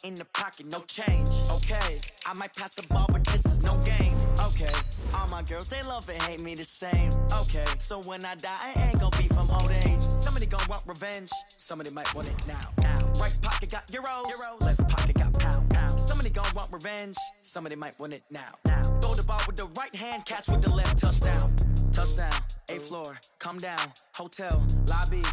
In the pocket, no change. Okay, I might pass the ball, but this is no game. Okay, all my girls, they love and hate me the same. Okay, so when I die, I ain't gonna be from old age. Somebody gonna want revenge, somebody might want it now. Right pocket got euros, left pocket got pound. Somebody gonna want revenge, somebody might want it now. Throw the ball with the right hand, catch with the left, touchdown. Touchdown, 8th floor, come down, hotel, lobby.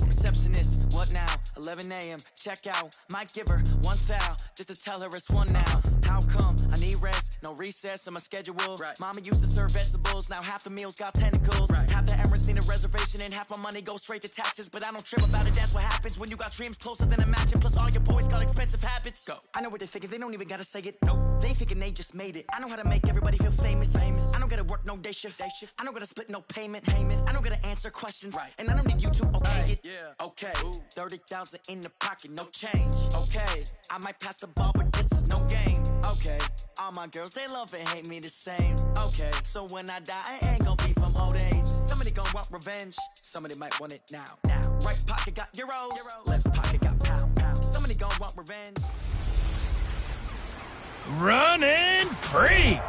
Receptionist, what now? 11 a.m. check out. Might give her one foul just to tell her it's one now. How come? I need rest, no recess on my schedule. Right. Mama used to serve vegetables, now half the meals got tentacles. Right. Half the Emirates need a reservation and half my money goes straight to taxes. But I don't trip about it, that's what happens when you got dreams closer than imagine. Plus all your boys got expensive habits. Go. I know what they're thinking, they don't even gotta say it. Nope. They thinking they just made it. I know how to make everybody feel famous. I don't gotta work no day shift. I don't gotta split no payment. I don't gotta answer questions. Right. And I don't need you to okay it. Yeah. Okay, 30,000 in the pocket, no change. Okay, I might pass the ball, but this is no game. Okay, all my girls, they love and hate me the same. Okay, so when I die, I ain't gonna be from old age. Somebody gonna want revenge, somebody might want it now. Right pocket got euros, left pocket got pound. Somebody gonna want revenge. Running free.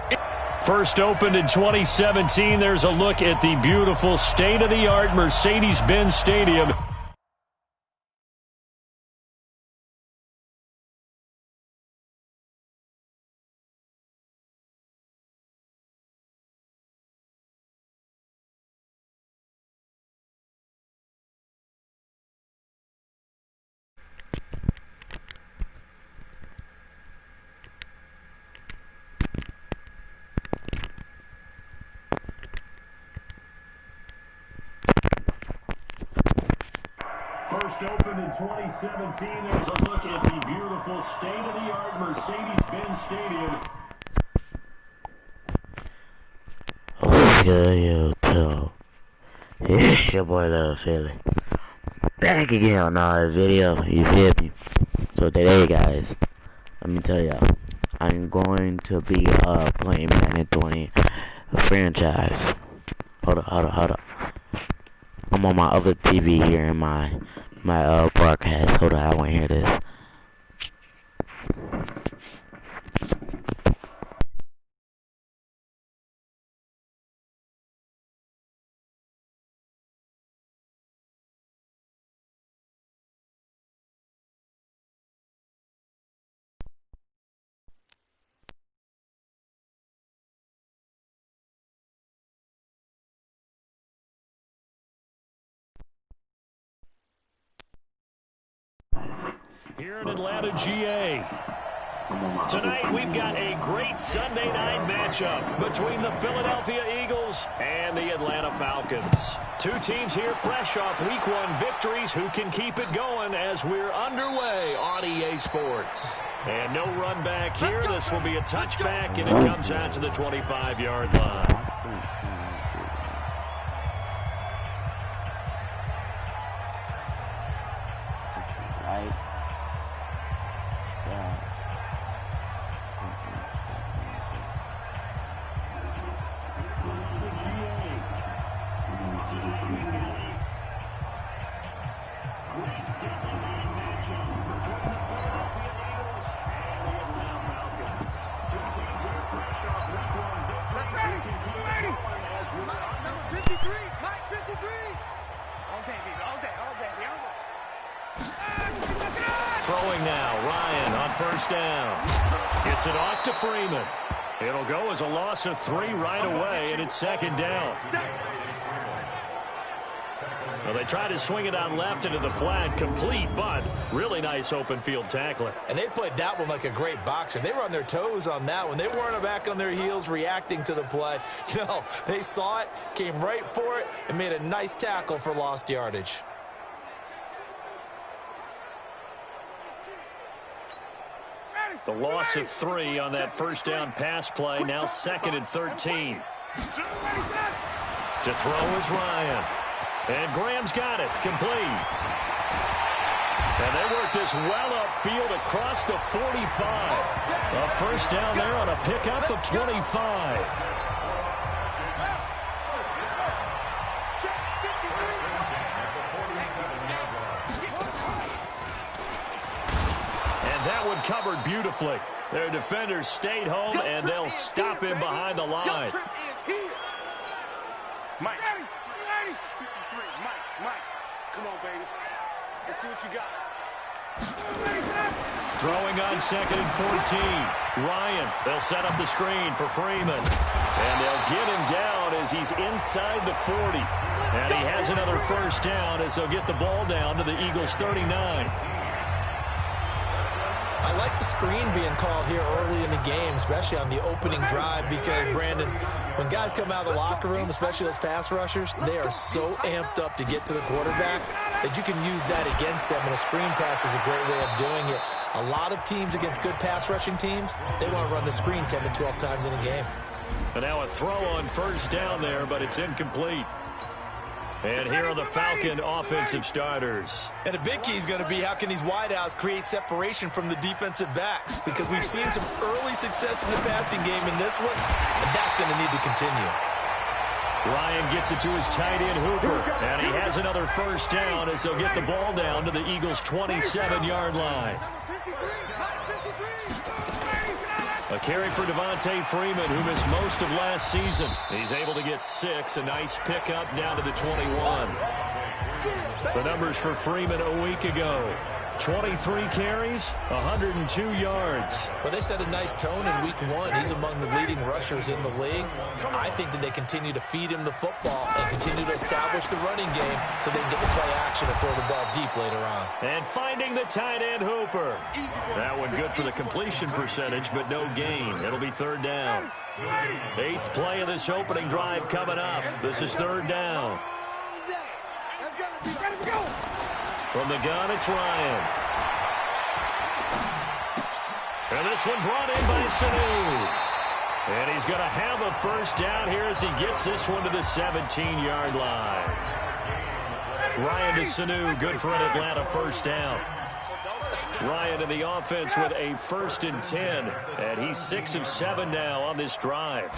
First opened in 2017, there's a look at the beautiful state-of-the-art Mercedes-Benz Stadium. First opened in 2017, there's a look at the beautiful state-of-the-art Mercedes-Benz Stadium. What's good, YouTube? It's your boy Little Philly. Back again on another video, you feel me? So today, guys, let me tell y'all, I'm going to be playing Madden 20 franchise. Hold up. I'm on my other TV here in my broadcast. Hold on, I want to hear this. Here in Atlanta, GA. Tonight, we've got a great Sunday night matchup between the Philadelphia Eagles and the Atlanta Falcons. Two teams here fresh off Week 1 victories who can keep it going as we're underway on EA Sports. And no run back here. This will be a touchback, and it comes out to the 25-yard line. Throwing now, Ryan on first down. Gets it off to Freeman. It'll go as a loss of 3 right away, and it's second down. Well, they tried to swing it out left into the flat, complete, but really nice open field tackling. And they played that one like a great boxer. They were on their toes on that one. They weren't back on their heels reacting to the play. No, they saw it, came right for it, and made a nice tackle for lost yardage. The loss of 3 on that first down pass play, now 2nd and 13. To throw is Ryan. And Graham's got it, complete. And they work this well upfield across the 45. A first down there on a pickup of 25. And that one covered beautifully. Their defenders stayed home, and they'll stop him behind the line. Mike. Mike. Come on, baby. Let's see what you got. Throwing on 2nd and 14. Ryan, they'll set up the screen for Freeman. And they'll get him down as he's inside the 40. And he has another first down as they'll get the ball down to the Eagles' 39. I like the screen being called here early in the game, especially on the opening drive, because, Brandon, when guys come out of the locker room, especially those pass rushers, they are so amped up to get to the quarterback that you can use that against them, and a screen pass is a great way of doing it. A lot of teams against good pass rushing teams, they want to run the screen 10 to 12 times in a game. And now a throw on first down there, but it's incomplete. And here are the Falcon offensive starters. And a big key is going to be how can these wideouts create separation from the defensive backs, because we've seen some early success in the passing game in this one, and that's going to need to continue. Ryan gets it to his tight end, Hooper, and he has another first down as they'll get the ball down to the Eagles' 27-yard line. A carry for Devontae Freeman, who missed most of last season. He's able to get 6, a nice pickup down to the 21. The numbers for Freeman a week ago. 23 carries, 102 yards. Well, they set a nice tone in week 1. He's among the leading rushers in the league. I think that they continue to feed him the football and continue to establish the running game so they can get the play action and throw the ball deep later on. And finding the tight end, Hooper. That one good for the completion percentage, but no gain. It'll be 3rd down. 8th play of this opening drive coming up. This is 3rd down. From the gun, it's Ryan. And this one brought in by Sanu. And he's going to have a first down here as he gets this one to the 17-yard line. Ryan to Sanu, good for an Atlanta first down. Ryan in the offense with a 1st and 10. And he's 6 of 7 now on this drive.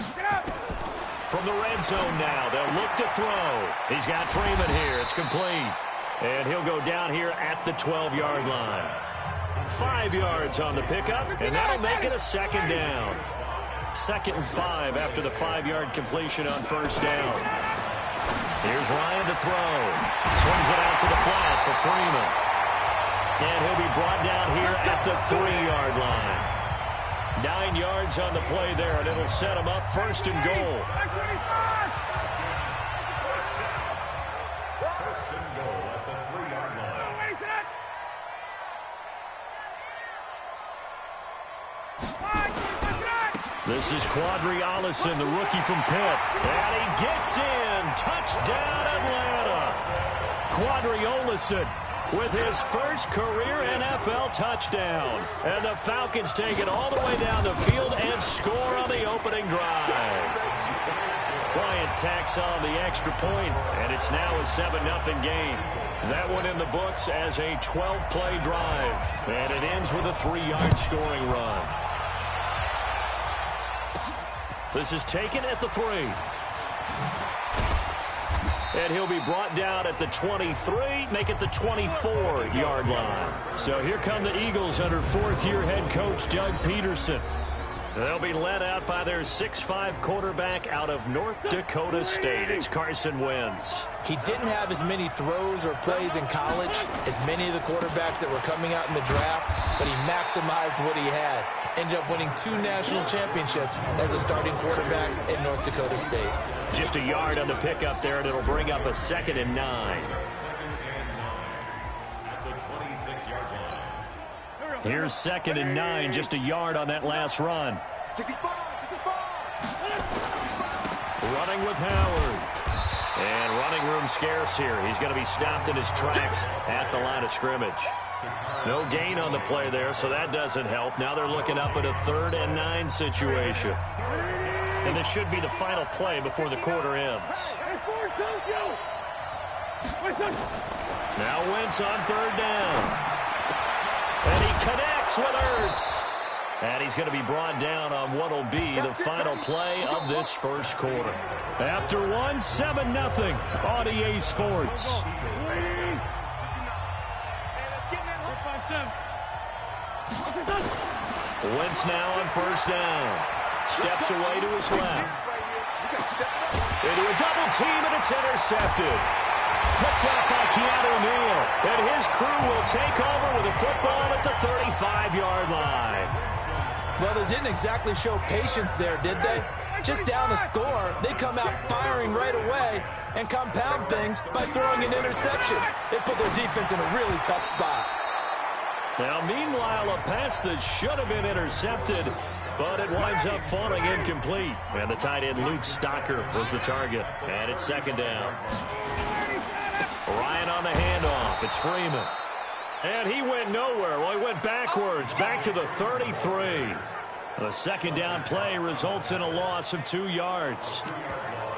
From the red zone now, they'll look to throw. He's got Freeman here. It's complete. And he'll go down here at the 12-yard line. 5 yards on the pickup, and that'll make it a 2nd down. 2nd and 5 after the 5-yard completion on first down. Here's Ryan to throw. Swings it out to the flat for Freeman. And he'll be brought down here at the 3-yard line. 9 yards on the play there, and it'll set him up 1st and goal. This is Quadri Allison, the rookie from Pitt. And he gets in. Touchdown, Atlanta. Quadri Allison with his first career NFL touchdown. And the Falcons take it all the way down the field and score on the opening drive. Bryant tacks on the extra point, and it's now a 7-0 game. That one in the books as a 12-play drive. And it ends with a 3-yard scoring run. This is taken at the 3. And he'll be brought down at the 23, make it the 24-yard line. So here come the Eagles under 4th-year head coach Doug Peterson. They'll be led out by their 6'5 quarterback out of North Dakota State. It's Carson Wentz. He didn't have as many throws or plays in college as many of the quarterbacks that were coming out in the draft, but he maximized what he had. Ended up winning 2 national championships as a starting quarterback at North Dakota State. Just a yard on the pickup there, and it'll bring up a 2nd and 9. Here's 2nd and 9, just a yard on that last run. Running with Howard. And running room scarce here. He's going to be stopped in his tracks at the line of scrimmage. No gain on the play there, so that doesn't help. Now they're looking up at a 3rd and 9 situation. And this should be the final play before the quarter ends. Now Wentz on 3rd down. And he connects with Ertz. And he's going to be brought down on what will be the final play of this first quarter. After 7-0 on EA Sports. Wentz now on first down. Steps away to his left. Into a double team, and it's intercepted. Picked up by Keanu Neal. And his crew will take over with a football at the 35-yard line. Well, they didn't exactly show patience there, did they? Just down a score, they come out firing right away and compound things by throwing an interception. They put their defense in a really tough spot. Now, meanwhile, a pass that should have been intercepted, but it winds up falling incomplete. And the tight end, Luke Stocker, was the target. And it's second down. Ryan on the handoff. It's Freeman. And he went nowhere. Well, he went backwards, back to the 33. The second down play results in a loss of 2 yards.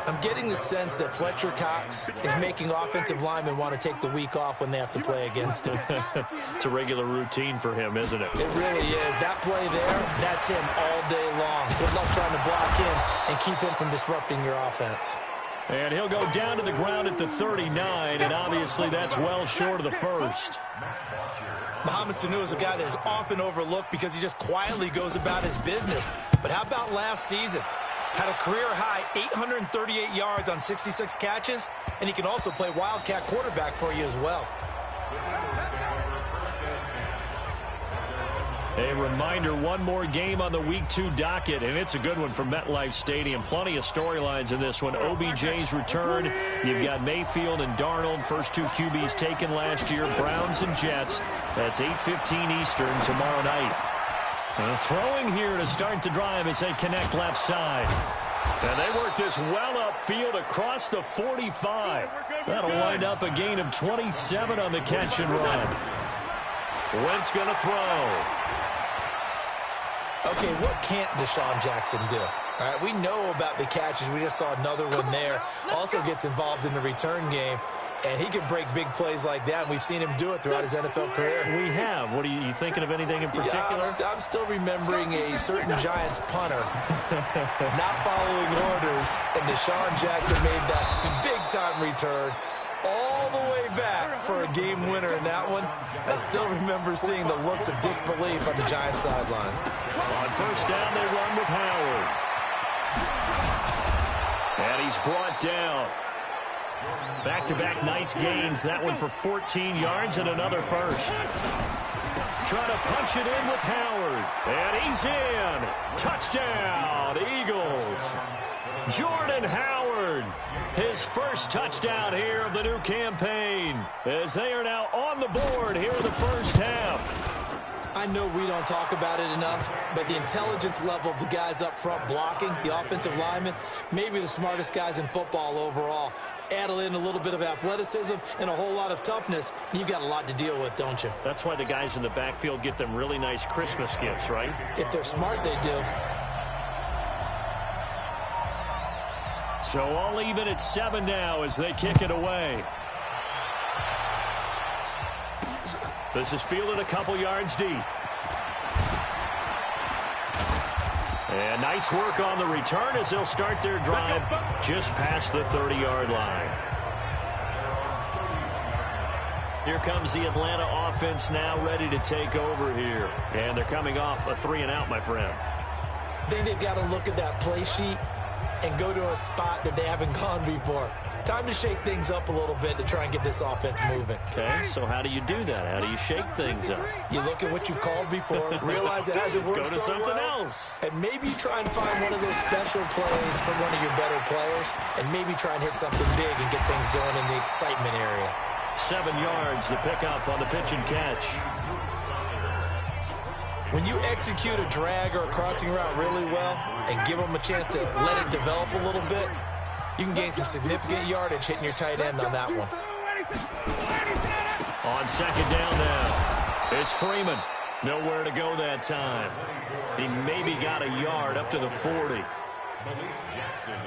I'm getting the sense that Fletcher Cox is making offensive linemen want to take the week off when they have to play against him. It's a regular routine for him, isn't it? It really is. That play there, that's him all day long. Good luck trying to block him and keep him from disrupting your offense. And he'll go down to the ground at the 39, and obviously that's well short of the first. Mohamed Sanu is a guy that is often overlooked because he just quietly goes about his business. But how about last season? Had a career-high 838 yards on 66 catches, and he can also play wildcat quarterback for you as well. A reminder, one more game on the Week 2 docket, and it's a good one from MetLife Stadium. Plenty of storylines in this one. OBJ's return. You've got Mayfield and Darnold, first 2 QBs taken last year. Browns and Jets. That's 8:15 Eastern tomorrow night. Throwing here to start the drive as they connect left side. And they work this well upfield across the 45. That'll wind up a gain of 27 on the catch and run. Wentz going to throw. Okay, what can't Deshaun Jackson do? All right, we know about the catches. We just saw another one there. Also gets involved in the return game, and he can break big plays like that. We've seen him do it throughout his NFL career. We have. What are you thinking of anything in particular? I'm still remembering a certain Giants punter not following orders, and Deshaun Jackson made that big-time return all the way back for a game winner in that one. I still remember seeing the looks of disbelief on the Giants sideline. On first down, they run with Howard. And he's brought down. Back-to-back nice gains. That one for 14 yards and another first. Trying to punch it in with Howard. And he's in. Touchdown, Eagles. Jordan Howard, his first touchdown here of the new campaign, as they are now on the board here in the first half. I know we don't talk about it enough, but the intelligence level of the guys up front blocking, the offensive linemen, maybe the smartest guys in football overall. Add in a little bit of athleticism and a whole lot of toughness, you've got a lot to deal with, don't you? That's why the guys in the backfield get them really nice Christmas gifts, right? If they're smart, they do. So all even at 7 now as they kick it away. This is fielded a couple yards deep. And nice work on the return as they'll start their drive just past the 30-yard line. Here comes the Atlanta offense now ready to take over here. And they're coming off a 3-and-out, my friend. I think they've got to look at that play sheet and go to a spot that they haven't gone before. Time to shake things up a little bit to try and get this offense moving. Okay, so how do you do that? How do you shake things up? You look at what you've called before, realize it hasn't worked so so something well, else. and maybe try and find one of those special plays from one of your better players, and maybe try and hit something big and get things going in the excitement area. 7 yards, the pickup on the pitch and catch. When you execute a drag or a crossing route really well and give them a chance to let it develop a little bit, you can gain some significant yardage hitting your tight end on that one. On second down now, it's Freeman. Nowhere to go that time. He maybe got a yard up to the 40.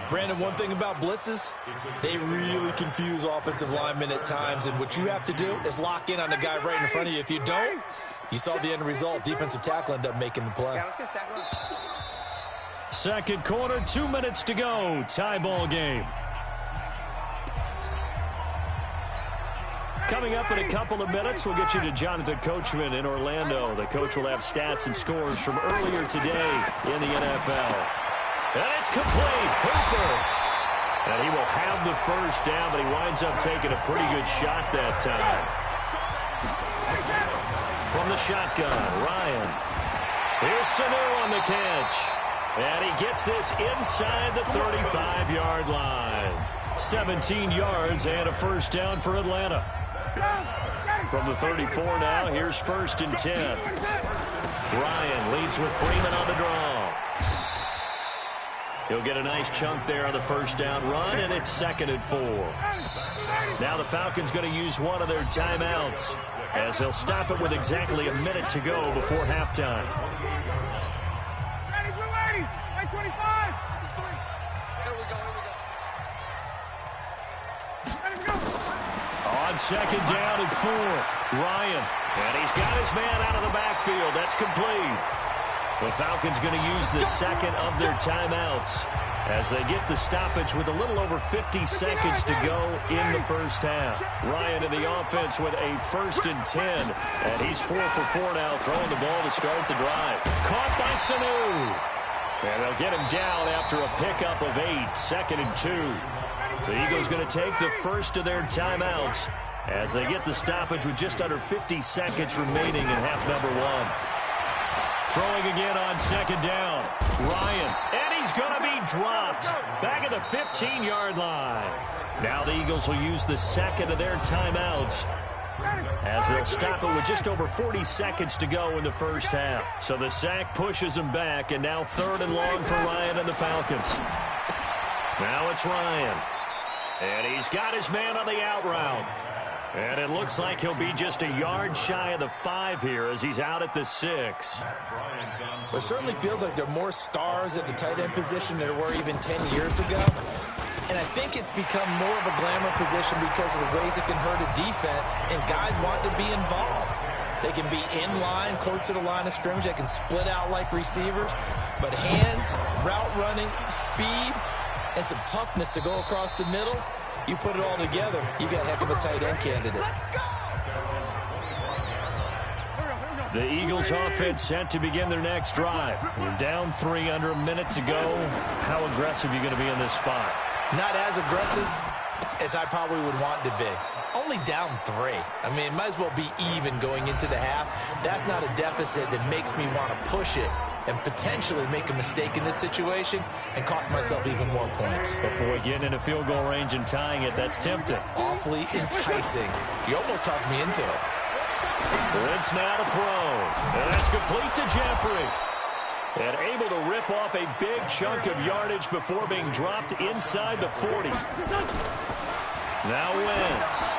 Brandon, one thing about blitzes, they really confuse offensive linemen at times, and what you have to do is lock in on the guy right in front of you. If you don't, you saw the end result. Defensive tackle ended up making the play. Second quarter, 2 minutes to go. Tie ball game. Coming up in a couple of minutes, we'll get you to Jonathan Coachman in Orlando. The coach will have stats and scores from earlier today in the NFL. And it's complete. Hooper. And he will have the first down, but he winds up taking a pretty good shot that time. From the shotgun, Ryan. Here's Sanu on the catch. And he gets this inside the 35-yard line. 17 yards and a first down for Atlanta. From the 34 now, here's 1st and 10. Ryan leads with Freeman on the draw. He'll get a nice chunk there on the first down run, and it's 2nd and 4. Now the Falcons going to use one of their timeouts as they'll stop it with exactly a minute to go before halftime. On 2nd down and 4, Ryan. And he's got his man out of the backfield. That's complete. The Falcons going to use the 2nd of their timeouts as they get the stoppage with a little over 50 seconds to go in the first half. Ryan in the offense with a 1st and 10. And he's 4 for 4 now, throwing the ball to start the drive. Caught by Sanu. And they'll get him down after a pickup of 8, 2nd and 2. The Eagles going to take the first of their timeouts as they get the stoppage with just under 50 seconds remaining in half number 1. Throwing again on 2nd down. Ryan. And he's going to be dropped back at the 15-yard line. Now the Eagles will use the 2nd of their timeouts as they'll stop it with just over 40 seconds to go in the first half. So the sack pushes him back, and now 3rd and long for Ryan and the Falcons. Now it's Ryan. And he's got his man on the out route. And it looks like he'll be just a yard shy of the 5 here as he's out at the 6. It certainly feels like there are more stars at the tight end position than there were even 10 years ago. And I think it's become more of a glamour position because of the ways it can hurt a defense, and guys want to be involved. They can be in line, close to the line of scrimmage. They can split out like receivers. But hands, route running, speed, and some toughness to go across the middle, you put it all together, you got a heck of a tight end candidate. The Eagles offense set to begin their next drive. We're down 3, under a minute to go. How aggressive are you going to be in this spot? Not as aggressive as I probably would want to be. Only down 3. I mean, it might as well be even going into the half. That's not a deficit that makes me want to push it and potentially make a mistake in this situation and cost myself even more points. But boy, getting in a field goal range and tying it, that's tempting. Awfully enticing. You almost talked me into it. Wentz now to throw. And that's complete to Jeffrey. And able to rip off a big chunk of yardage before being dropped inside the 40. Now Wentz.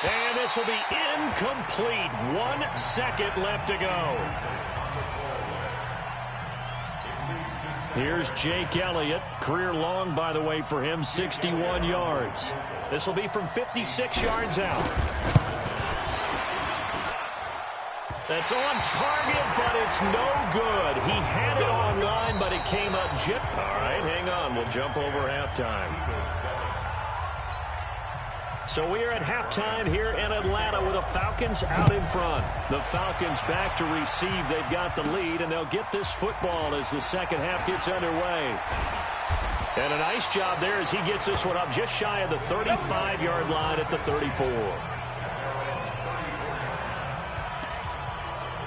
And this will be incomplete. 1 second left to go. Here's Jake Elliott. Career long, by the way, for him, 61 yards. This will be from 56 yards out. That's on target, but it's no good. He had it online, but it came up just... All right, hang on. We'll jump over halftime. So we are at halftime here in Atlanta with the Falcons out in front. The Falcons back to receive. They've got the lead, and they'll get this football as the second half gets underway. And a nice job there as he gets this one up just shy of the 35-yard line at the 34.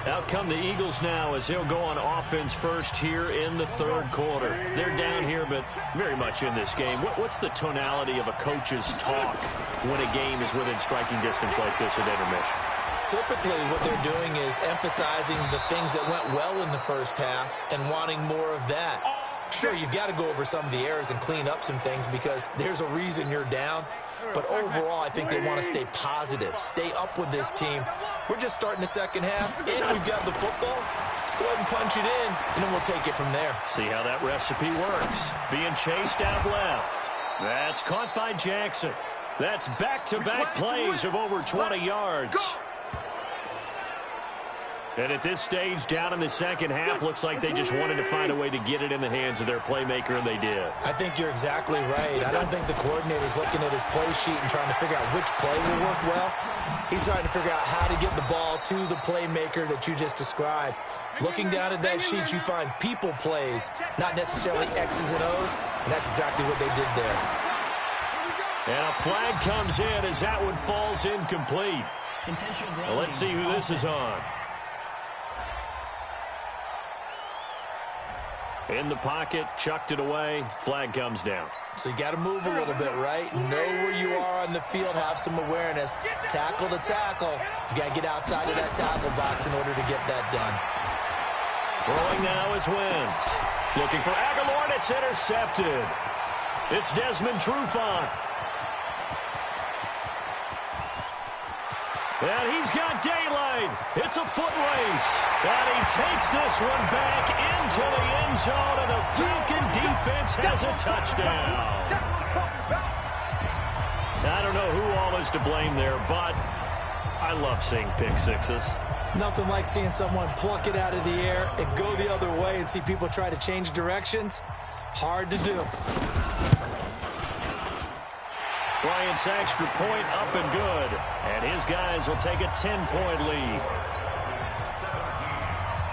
Out come the Eagles now as they'll go on offense first here in the third quarter. They're down here, but very much in this game. What's the tonality of a coach's talk when a game is within striking distance like this at intermission? Typically, what they're doing is emphasizing the things that went well in the first half and wanting more of that. Sure, you've got to go over some of the errors and clean up some things because there's a reason you're down. But overall, I think they want to stay positive, stay up with this team. We're just starting the second half, and we've got the football. Let's go ahead and punch it in, and then we'll take it from there. See how that recipe works. Being chased out left. That's caught by Jackson. That's back-to-back plays of over 20 yards. And at this stage, down in the second half, looks like they just wanted to find a way to get it in the hands of their playmaker, and they did. I think you're exactly right. I don't think the coordinator's looking at his play sheet and trying to figure out which play will work well. He's trying to figure out how to get the ball to the playmaker that you just described. Looking down at that sheet, you find people plays, not necessarily X's and O's, and that's exactly what they did there. And a flag comes in as that one falls incomplete. Well, let's see who this is on. In the pocket, chucked it away, flag comes down. So you got to move a little bit, right? Know where you are on the field, have some awareness. Tackle to tackle. You got to get outside of that tackle box in order to get that done. Throwing now is Wentz. Looking for Aguilar, and it's intercepted. It's Desmond Trufant. And he's got daylight. It's a foot race. And he takes this one back into the end zone, and the Falcon defense has a touchdown. I don't know who all is to blame there, but I love seeing pick sixes. Nothing like seeing someone pluck it out of the air and go the other way and see people try to change directions. Hard to do. Bryant's extra point up and good. And his guys will take a 10-point lead.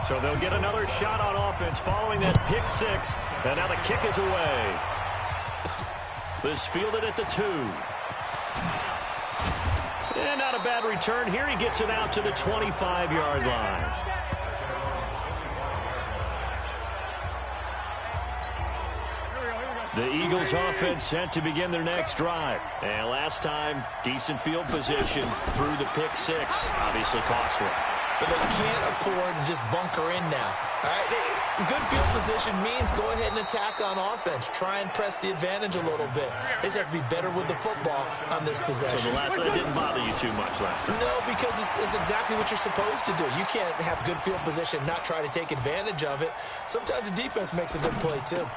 So they'll get another shot on offense following that pick six. And now the kick is away. This fielded at the 2. And not a bad return here. He gets it out to the 25-yard line. The Eagles offense set to begin their next drive. And last time, decent field position through the pick six. Obviously cost one. But they can't afford to just bunker in now. All right, good field position means go ahead and attack on offense. Try and press the advantage a little bit. They just have to be better with the football on this possession. So the last one didn't bother you too much last time? No, because it's exactly what you're supposed to do. You can't have good field position and not try to take advantage of it. Sometimes the defense makes a good play, too.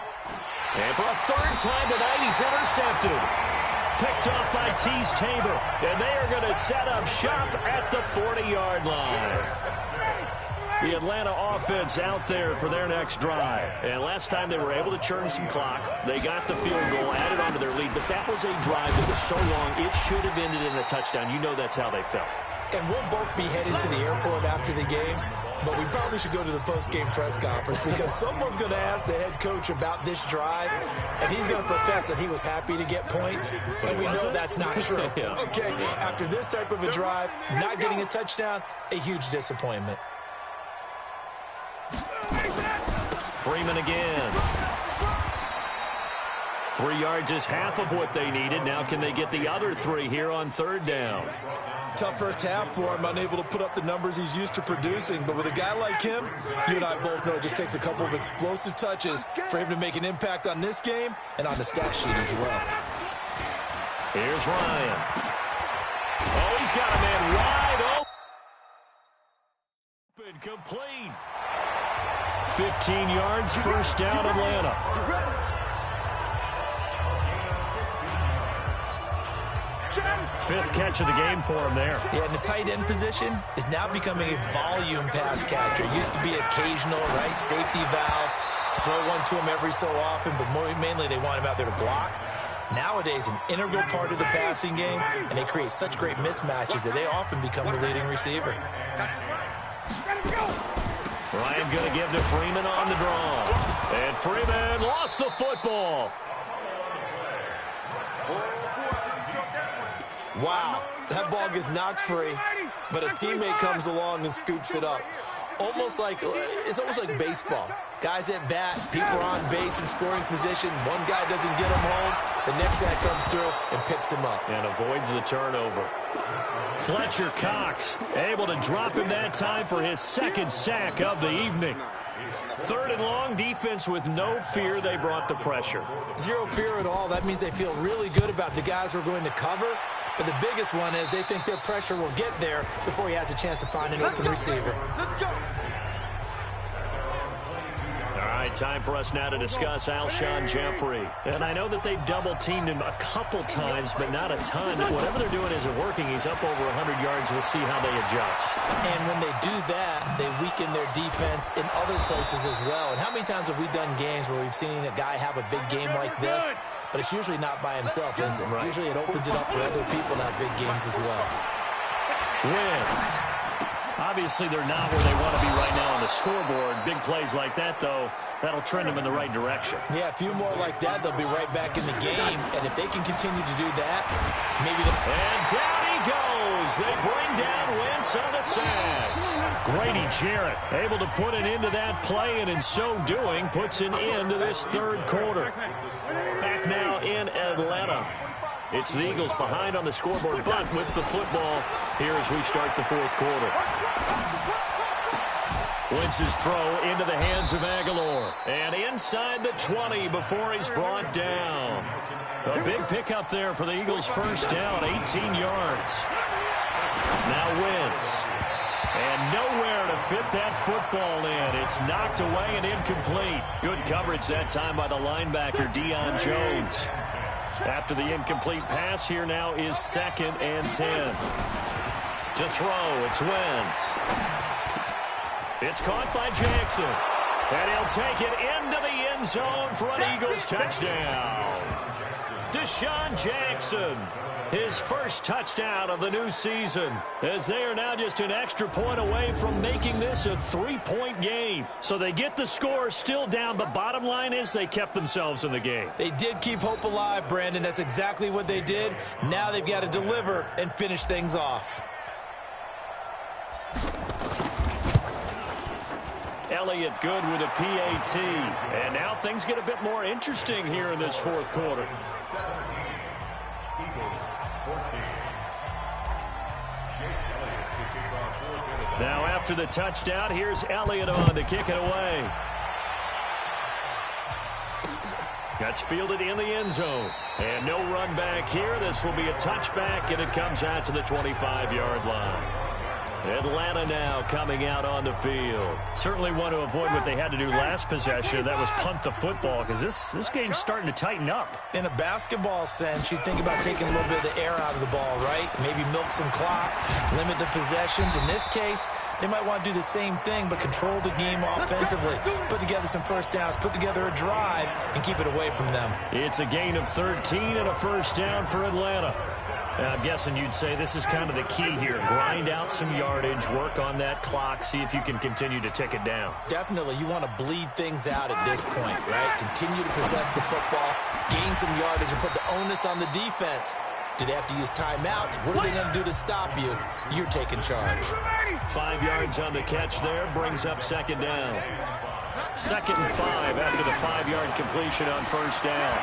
And for a third time tonight, he's intercepted. Picked off by Tease Tabor. And they are going to set up shop at the 40-yard line. The Atlanta offense out there for their next drive. And last time they were able to churn some clock. They got the field goal, added onto their lead. But that was a drive that was so long, it should have ended in a touchdown. You know that's how they felt. And we'll both be heading to the airport after the game. But we probably should go to the post-game press conference because someone's going to ask the head coach about this drive, and he's going to profess that he was happy to get points, and we know that's not true. Yeah. Okay, after this type of a drive, not getting a touchdown, a huge disappointment. Freeman again. 3 yards is half of what they needed. Now can they get the other 3 here on third down? Tough first half for him, unable to put up the numbers he's used to producing. But with a guy like him, you and I both know it just takes a couple of explosive touches for him to make an impact on this game and on the stat sheet as well. Here's Ryan. Oh, he's got a man wide open. Complete. 15 yards, first down, Atlanta. Fifth catch of the game for him there. Yeah, and the tight end position is now becoming a volume pass catcher. Used to be occasional, right? Safety valve. Throw one to him every so often, but mainly they want him out there to block. Nowadays, an integral part of the passing game, and they create such great mismatches that they often become the leading receiver. Ryan going to give to Freeman on the draw. And Freeman lost the football. Wow, that ball gets knocked free, but a teammate comes along and scoops it up. It's almost like baseball. Guys at bat, people are on base in scoring position. One guy doesn't get him home. The next guy comes through and picks him up. And avoids the turnover. Fletcher Cox able to drop him that time for his second sack of the evening. Third and long, defense with no fear. They brought the pressure. Zero fear at all. That means they feel really good about the guys who are going to cover. But the biggest one is they think their pressure will get there before he has a chance to find an open receiver. All right, Time for us now to discuss Alshon Jeffrey. And I know that they've double-teamed him a couple times, but not a ton. Whatever they're doing isn't working. He's up over 100 yards. We'll see how they adjust. And when they do that, they weaken their defense in other places as well. And how many times have we done games where we've seen a guy have a big game like this? But it's usually not by himself, is it? Right. Usually it opens it up for other people to have big games as well. Wentz. Obviously, they're not where they want to be right now on the scoreboard. Big plays like that, though, that'll trend them in the right direction. Yeah, a few more like that, they'll be right back in the game. And if they can continue to do that, maybe And down he goes. They bring down Wentz on the sack. Grady Jarrett able to put an end to that play, and in so doing, puts an end to this third quarter. Back now in Atlanta. It's the Eagles behind on the scoreboard, but with the football here as we start the fourth quarter. Wentz's throw into the hands of Aguilar. And inside the 20 before he's brought down. A big pickup there for the Eagles' first down, 18 yards. Now Wentz. And nowhere to fit that football in. It's knocked away and incomplete. Good coverage that time by the linebacker, Deion Jones. After the incomplete pass, here now is 2nd and 10. To throw, it's Wentz. It's caught by Jackson. And he'll take it into the end zone for an Eagles touchdown. Deshaun Jackson, his first touchdown of the new season, as they are now just an extra point away from making this a 3-point game. So they get the score still down, but bottom line is they kept themselves in the game. They did keep hope alive, Brandon. That's exactly what they did. Now they've got to deliver and finish things off. Elliott good with a PAT. And now things get a bit more interesting here in this fourth quarter. Now after the touchdown, here's Elliott on to kick it away. That's fielded in the end zone. And no run back here. This will be a touchback, and it comes out to the 25-yard line. Atlanta now coming out on the field. Certainly want to avoid what they had to do last possession. That was punt the football, because this game's starting to tighten up. In a basketball sense, you think about taking a little bit of the air out of the ball, right? Maybe milk some clock, limit the possessions. In this case, they might want to do the same thing, but control the game offensively. Put together some first downs, put together a drive, and keep it away from them. It's a gain of 13 and a first down for Atlanta. I'm guessing you'd say this is kind of the key here. Grind out some yardage, work on that clock, see if you can continue to tick it down. Definitely. You want to bleed things out at this point, right? Continue to possess the football, gain some yardage, and put the onus on the defense. Do they have to use timeouts? What are they going to do to stop you? You're taking charge. 5 yards on the catch there, brings up 2nd down. 2nd and 5 after the 5-yard completion on first down.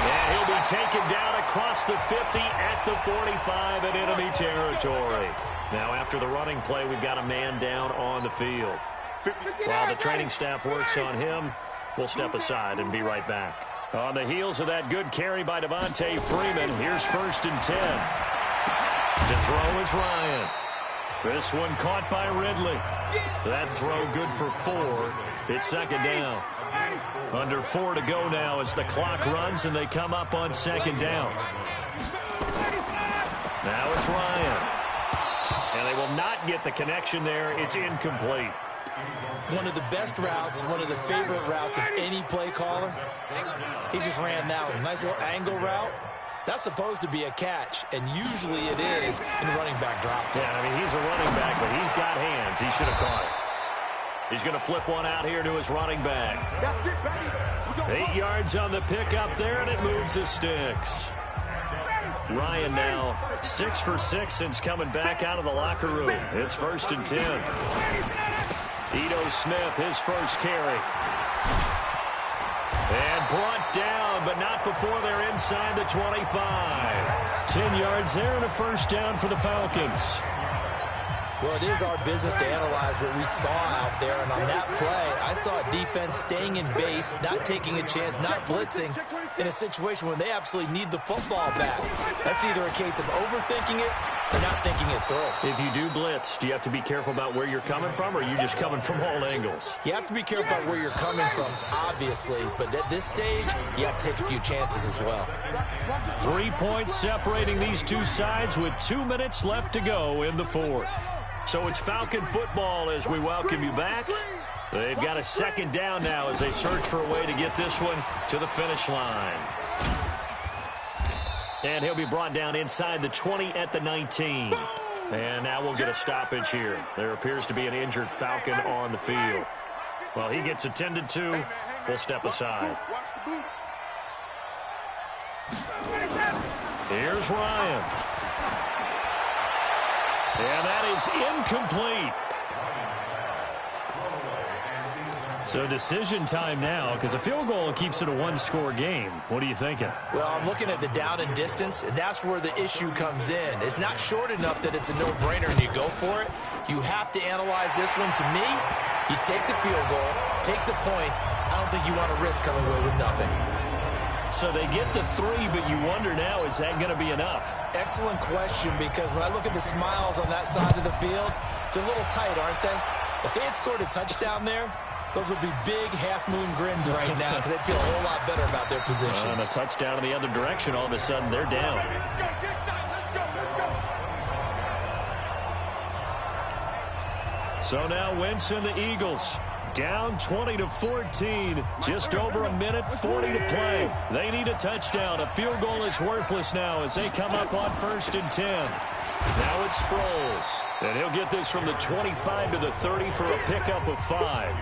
And he'll be taken down across the 50 at the 45 in enemy territory. Now after the running play, we've got a man down on the field. While the training staff works on him, we'll step aside and be right back. On the heels of that good carry by Devontae Freeman, here's 1st and 10. To throw is Ryan. This one caught by Ridley. That throw good for 4. It's 2nd down. Under 4 to go now as the clock runs and they come up on 2nd down. Now it's Ryan. And they will not get the connection there. It's incomplete. One of the best routes, one of the favorite routes of any play caller. He just ran that one. Nice little angle route. That's supposed to be a catch, and usually it is in running back drop. Yeah, I mean, he's a running back, but he's got hands. He should have caught it. He's going to flip one out here to his running back. 8 yards on the pickup there, and it moves the sticks. Ryan now 6 for 6 since coming back out of the locker room. It's 1st and 10. Ito Smith, his first carry. And brought down, but not before they're inside the 25. 10 yards there and a first down for the Falcons. Well, it is our business to analyze what we saw out there. And on that play, I saw a defense staying in base, not taking a chance, not blitzing in a situation when they absolutely need the football back. That's either a case of overthinking it They're not thinking it through. If you do blitz, do you have to be careful about where you're coming from, or are you just coming from all angles? You have to be careful about where you're coming from, obviously, but at this stage, you have to take a few chances as well. 3 points separating these two sides with 2 minutes left to go in the fourth. So it's Falcon football as we welcome you back. They've got a second down now as they search for a way to get this one to the finish line. And he'll be brought down inside the 20 at the 19. And now we'll get a stoppage here. There appears to be an injured Falcon on the field. Well, he gets attended to. We'll step aside. Here's Ryan. And that is incomplete. So decision time now, because a field goal keeps it a one-score game. What are you thinking? Well, I'm looking at the down and distance, and that's where the issue comes in. It's not short enough that it's a no-brainer and you go for it. You have to analyze this one. To me, you take the field goal, take the points. I don't think you want to risk coming away with nothing. So they get the 3, but you wonder now, is that going to be enough? Excellent question, because when I look at the smiles on that side of the field, they're a little tight, aren't they? If they had scored a touchdown there, those would be big half-moon grins right now because they'd feel a whole lot better about their position. And a touchdown in the other direction, all of a sudden they're down. So now Wentz and the Eagles down 20-14. Just over a minute 40 to play. They need a touchdown. A field goal is worthless now as they come up on 1st and 10. Now it's Sproles. And he'll get this from the 25 to the 30 for a pickup of 5.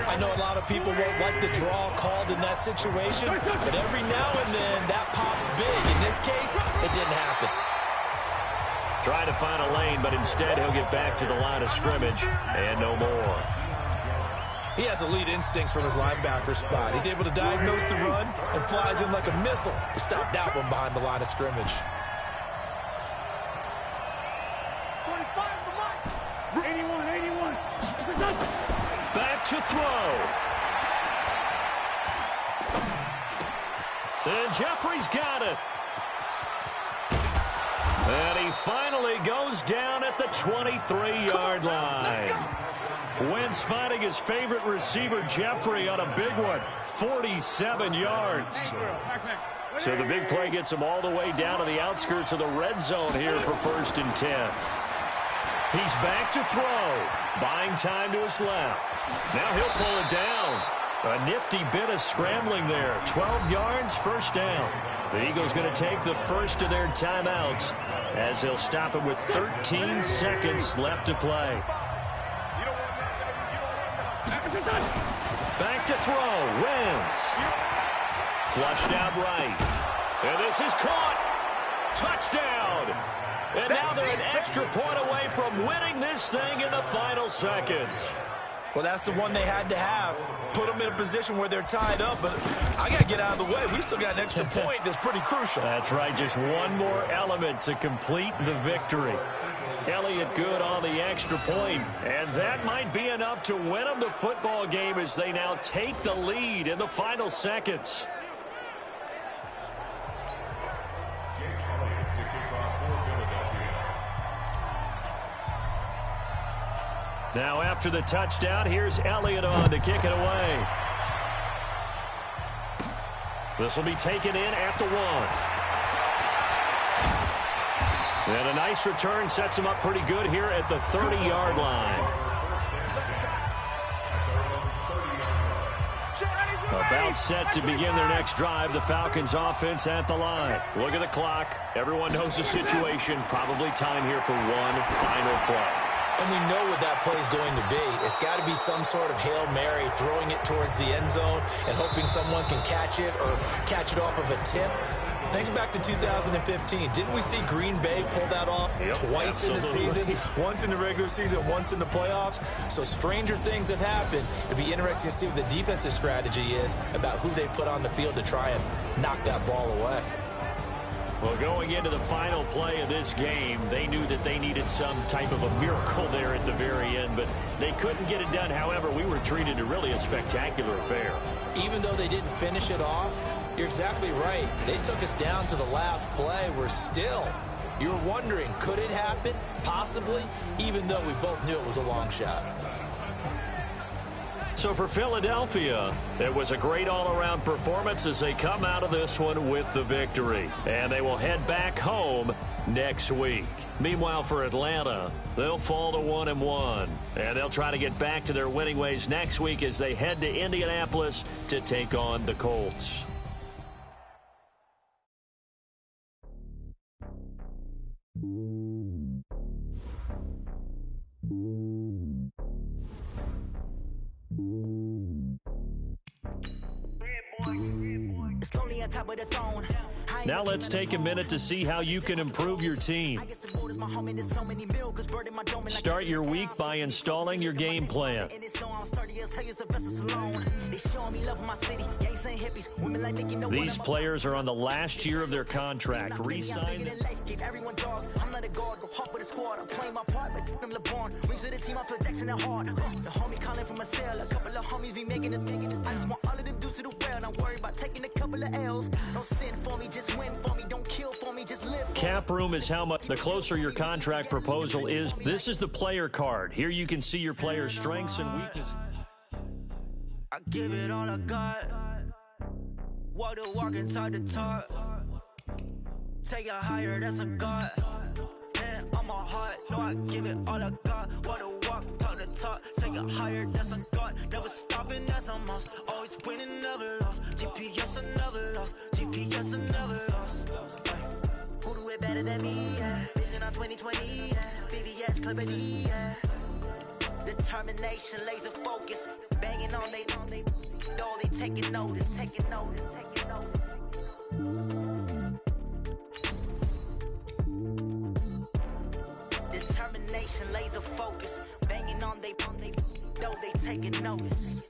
I know a lot of people won't like the draw called in that situation, but every now and then that pops big. In this case, it didn't happen. Trying to find a lane, but instead he'll get back to the line of scrimmage and no more. He has elite instincts from his linebacker spot. He's able to diagnose the run and flies in like a missile to stop that one behind the line of scrimmage. 81. Back to throw. And Jeffrey's got it. And he finally goes down at the 23-yard line. Wentz finding his favorite receiver, Jeffrey, on a big one. 47 yards. So the big play gets him all the way down to the outskirts of the red zone here for 1st and 10. He's back to throw. Buying time to his left. Now he'll pull it down. A nifty bit of scrambling there. 12 yards, 1st down. The Eagles going to take the first of their timeouts as they'll stop it with 13 seconds left to play. Back to throw. Wentz. Flushed out right. And this is caught. Touchdown. And now they're an extra point away from winning this thing in the final seconds. Well, that's the one they had to have. Put them in a position where they're tied up, but I got to get out of the way. We still got an extra point that's pretty crucial. That's right, just one more element to complete the victory. Elliott good on the extra point, and that might be enough to win them the football game as they now take the lead in the final seconds. Now after the touchdown, here's Elliott on to kick it away. This will be taken in at the 1. And a nice return sets him up pretty good here at the 30-yard line. About set to begin their next drive, the Falcons offense at the line. Look at the clock. Everyone knows the situation. Probably time here for one final play. And we know what that play is going to be. It's got to be some sort of Hail Mary, throwing it towards the end zone and hoping someone can catch it or catch it off of a tip. Think back to 2015. Didn't we see Green Bay pull that off twice in the season? Once in the regular season, once in the playoffs. So stranger things have happened. It'd be interesting to see what the defensive strategy is about who they put on the field to try and knock that ball away. Well, going into the final play of this game, they knew that they needed some type of a miracle there at the very end, but they couldn't get it done. However, we were treated to really a spectacular affair. Even though they didn't finish it off, you're exactly right. They took us down to the last play. We're still You were wondering, could it happen? Possibly, even though we both knew it was a long shot. So for Philadelphia, it was a great all-around performance as they come out of this one with the victory. And they will head back home next week. Meanwhile, for Atlanta, they'll fall to 1-1. And they'll try to get back to their winning ways next week as they head to Indianapolis to take on the Colts. Now let's take a minute to see how you can improve your team. Start your week by installing your game plan. These players are on the last year of their contract. Re-sign them. Cap room is how much. The closer your contract proposal is, this is the player card. Here you can see your player's strengths and weaknesses. I give it all I got. Walk the walk inside the talk. Take it higher, that's a God. Man, I'm a heart, no, I give it all I got. Walk the walk, talk the talk. Take it higher, that's a God. Never stopping, that's a must. Always winning, never lost. GPS, I never lost. GPS, I never lost. Who do it better than me? Yeah. Vision on 2020. Yeah. BBS, Clippity. Yeah. Determination, laser focus. Banging on they door, they taking notice. Taking notice, taking notice. Determination, laser focus. Banging on they door, they taking notice.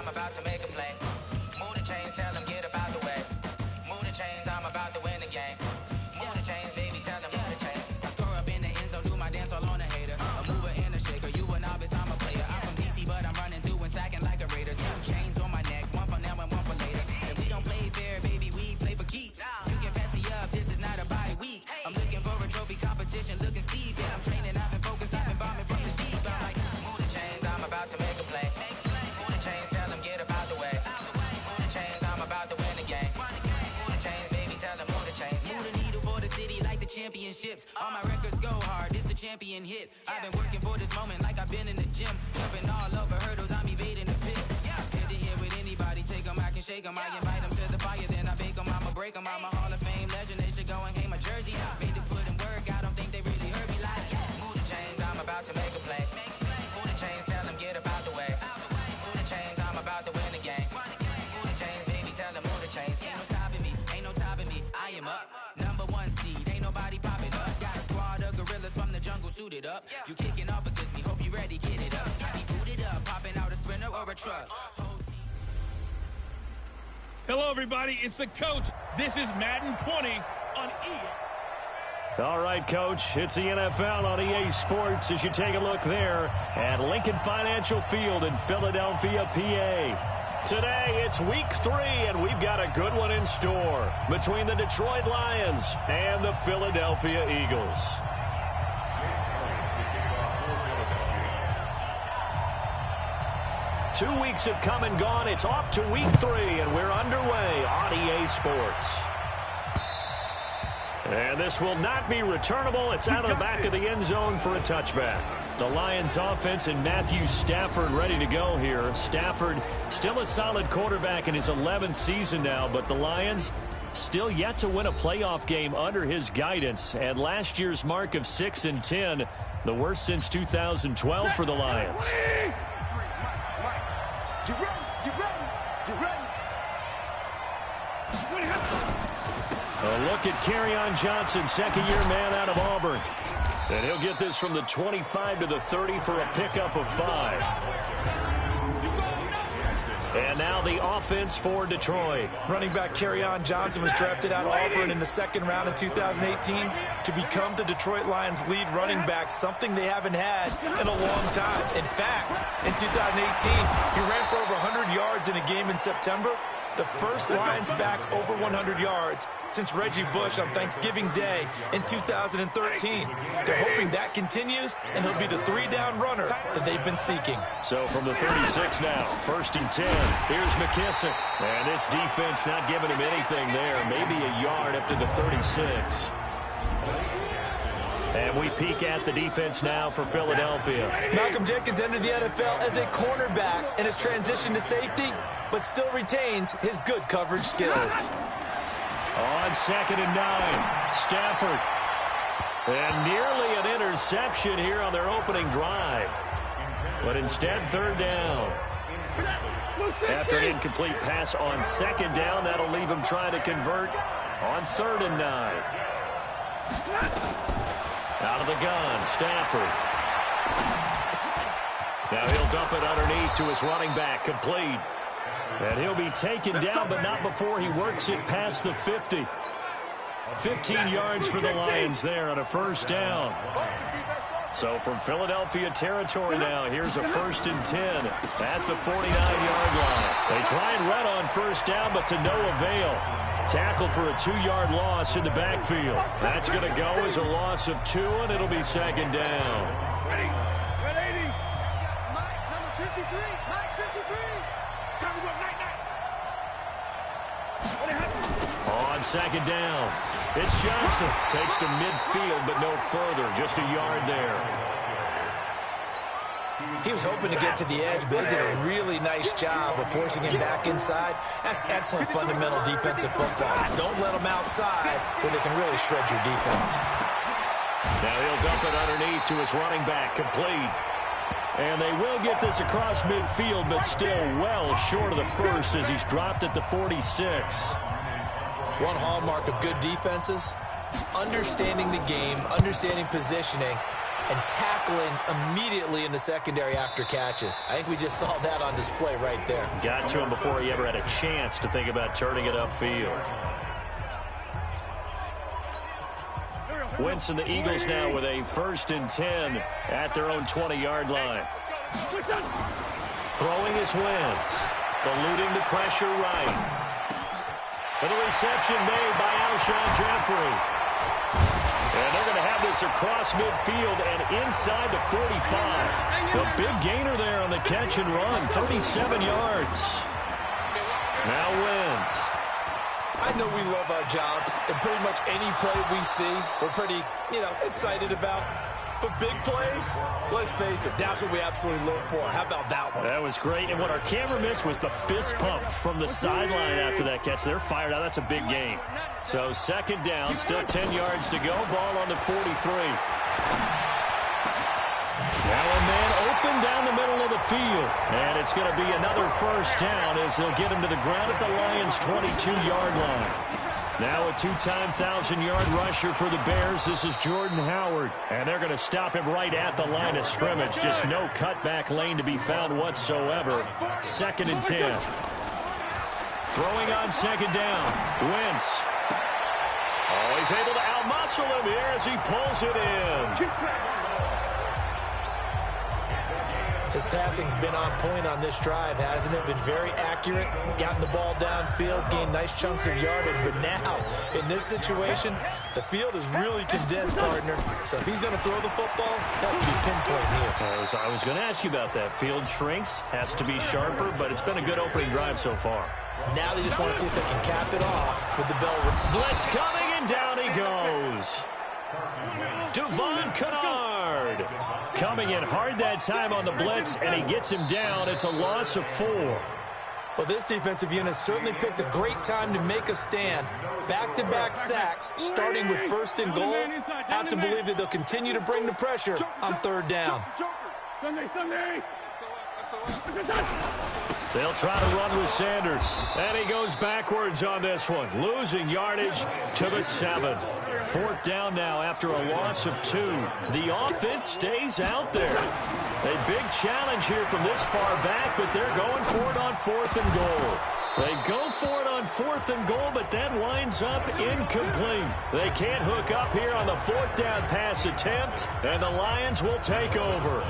About to make a play. Move the chains, tell them get up out the way. Move the chains, I'm about to win the game. Move the chains, baby, tell them move the chains. I score up in the end zone, do my dance all on a hater. A mover and a shaker, you a novice, I'm a player. I'm from DC, but I'm running through and sacking like a raider. 2 chains on my neck, one for now and one for later. If we don't play fair, baby, we play for keeps. You can pass me up, this is not a bye week. I'm looking for a trophy competition, looking steep. And I'm training, I've been focused, I've been bombing from the deep. I'm like, move the chains, I'm about to make a play. Move the chains, tell them get up out the way. Move the chains, I'm about to win the game. Move the chains, baby, tell them move the chains. Move the needle for the city like the championships. All my records go hard, this a champion hit. I've been working for this moment like I've been in the gym. Jumping all over hurdles, I'm evading the pit. Hit to hit with anybody, take them, I can shake them. I invite them to the fire, then I bake them, I'ma break them. I'm a Hall of Fame legend, they should go and hang my jersey. Made to put in work, I don't think they really heard me like. Move the chains, I'm about to make a play. Move the chains, tell them get up out the way. Move the chains, I'm about to win the game. Move the chains, baby, tell them move the chains. Ain't no stopping me, ain't no topping me. I am up, #1 seed, ain't nobody popping up. Got a squad of gorillas from the jungle suited up. You kicking off against me, hope you ready, get it up. I be booted up, popping out a sprinter or a truck. Hello, everybody. It's the coach. This is Madden 20 on EA. All right, Coach, it's the NFL on EA Sports as you take a look there at Lincoln Financial Field in Philadelphia, PA. Today, it's week 3, and we've got a good one in store between the Detroit Lions and the Philadelphia Eagles. Two weeks have come and gone. It's off to week 3, and we're underway on EA Sports. And this will not be returnable. It's out of the back of the end zone for a touchback. The Lions offense and Matthew Stafford ready to go here. Stafford still a solid quarterback in his 11th season now, but the Lions still yet to win a playoff game under his guidance. And last year's mark of 6-10, the worst since 2012 for the Lions. A look at Kerryon Johnson, second-year man out of Auburn. And he'll get this from the 25 to the 30 for a pickup of 5. And now the offense for Detroit. Running back Kerryon Johnson was drafted out of Auburn in the second round in 2018 to become the Detroit Lions' lead running back, something they haven't had in a long time. In fact, in 2018, he ran for over 100 yards in a game in September, the first Lions back over 100 yards since Reggie Bush on Thanksgiving Day in 2013. They're hoping that continues, and he'll be the three-down runner that they've been seeking. So from the 36 now, 1st and 10. Here's McKissick. And this defense not giving him anything there. Maybe a yard up to the 36. And we peek at the defense now for Philadelphia. Malcolm Jenkins entered the NFL as a cornerback and has transitioned to safety, but still retains his good coverage skills. On 2nd and 9, Stafford. And nearly an interception here on their opening drive. But instead, 3rd down. After an incomplete pass on 2nd down, that'll leave him trying to convert on 3rd and 9. Out of the gun, Stafford. Now he'll dump it underneath to his running back, complete. And he'll be taken down, but not before he works it past the 50. 15 yards for the Lions there on a 1st down. So from Philadelphia territory now, here's a 1st and 10 at the 49-yard line. They try and run on 1st down, but to no avail. Tackle for a 2-yard loss in the backfield. That's going to go as a loss of 2, and it'll be 2nd down. Ready. Mike, number 53. Mike, 53. Time to go, night. On 2nd down, it's Johnson. Takes to midfield, but no further. Just a yard there. He was hoping to get to the edge, but he did a really nice job of forcing him back inside. That's excellent fundamental defensive football. Don't let them outside where they can really shred your defense. Now he'll dump it underneath to his running back, complete. And they will get this across midfield, but still well short of the first as he's dropped at the 46. One hallmark of good defenses is understanding the game, understanding positioning, and tackling immediately in the secondary after catches. I think we just saw that on display right there. Got to him before he ever had a chance to think about turning it upfield. Wentz and the Eagles now with a 1st and 10 at their own 20-yard line. Throwing is Wentz, eluding the pressure right. And the reception made by Alshon Jeffrey. And they're going to have this across midfield and inside the 45. A big gainer there on the catch and run, 37 yards. Now Wentz. I know we love our jobs, and pretty much any play we see, we're pretty, excited about. But big plays, let's face it, that's what we absolutely live for. How about that one? That was great, and what our camera missed was the fist pump from the sideline after that catch. They're fired out. That's a big gain. So 2nd down, still 10 yards to go. Ball on the 43. Now a man open down the middle of the field. And it's going to be another 1st down as they'll get him to the ground at the Lions' 22-yard line. Now a 2-time 1,000-yard rusher for the Bears. This is Jordan Howard. And they're going to stop him right at the line of scrimmage. Just no cutback lane to be found whatsoever. 2nd and 10. Throwing on 2nd down. Wentz. Oh, he's able to outmuscle him here as he pulls it in. His passing's been on point on this drive, hasn't it? Been very accurate, gotten the ball downfield, gained nice chunks of yardage. But now, in this situation, the field is really condensed, partner. So if he's going to throw the football, that would be pinpoint here. I was going to ask you about that. Field shrinks, has to be sharper, but it's been a good opening drive so far. Now they just want to see if they can cap it off with the bell. Blitz coming, and down he goes. Devon Kennard coming in hard that time on the blitz, and he gets him down. It's a loss of 4. Well, this defensive unit certainly picked a great time to make a stand. Back-to-back sacks, starting with 1st and goal. Have to believe that they'll continue to bring the pressure on 3rd down. They'll try to run with Sanders, and he goes backwards on this one, losing yardage to the 7. Fourth down now after a loss of 2. The offense stays out there. A big challenge here from this far back, but they're going for it on 4th and goal. They go for it on 4th and goal, but that winds up incomplete. They can't hook up here on the 4th down pass attempt, and the Lions will take over.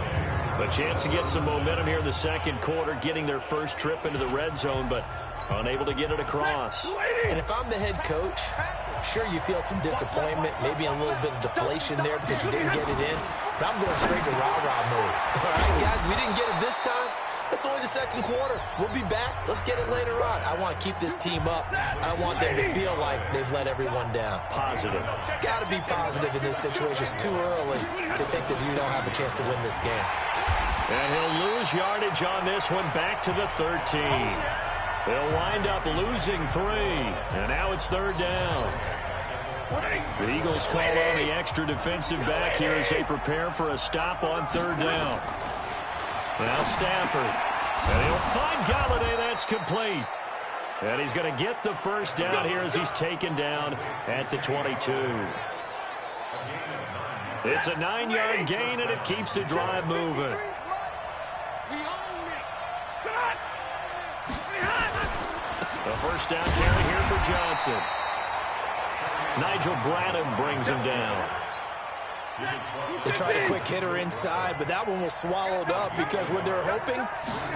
A chance to get some momentum here in the second quarter, getting their first trip into the red zone, but unable to get it across. And if I'm the head coach, sure, you feel some disappointment, maybe a little bit of deflation there because you didn't get it in, but I'm going straight to rah-rah mode. All right, guys, we didn't get it this time. It's only the second quarter. We'll be back. Let's get it later on. I want to keep this team up. I want them to feel like they've let everyone down. Positive. Got to be positive in this situation. It's too early to think that you don't have a chance to win this game. And he'll lose yardage on this one, back to the 13. They'll wind up losing 3, and now it's 3rd down. The Eagles call on the extra defensive back here as they prepare for a stop on 3rd down. Now Stafford, and he'll find Galladay. That's complete. And he's going to get the first down here as he's taken down at the 22. It's a 9-yard gain, and it keeps the drive moving. A first down carry here for Johnson. Nigel Bradham brings him down. They tried a quick hitter inside, but that one was swallowed up because what they're hoping,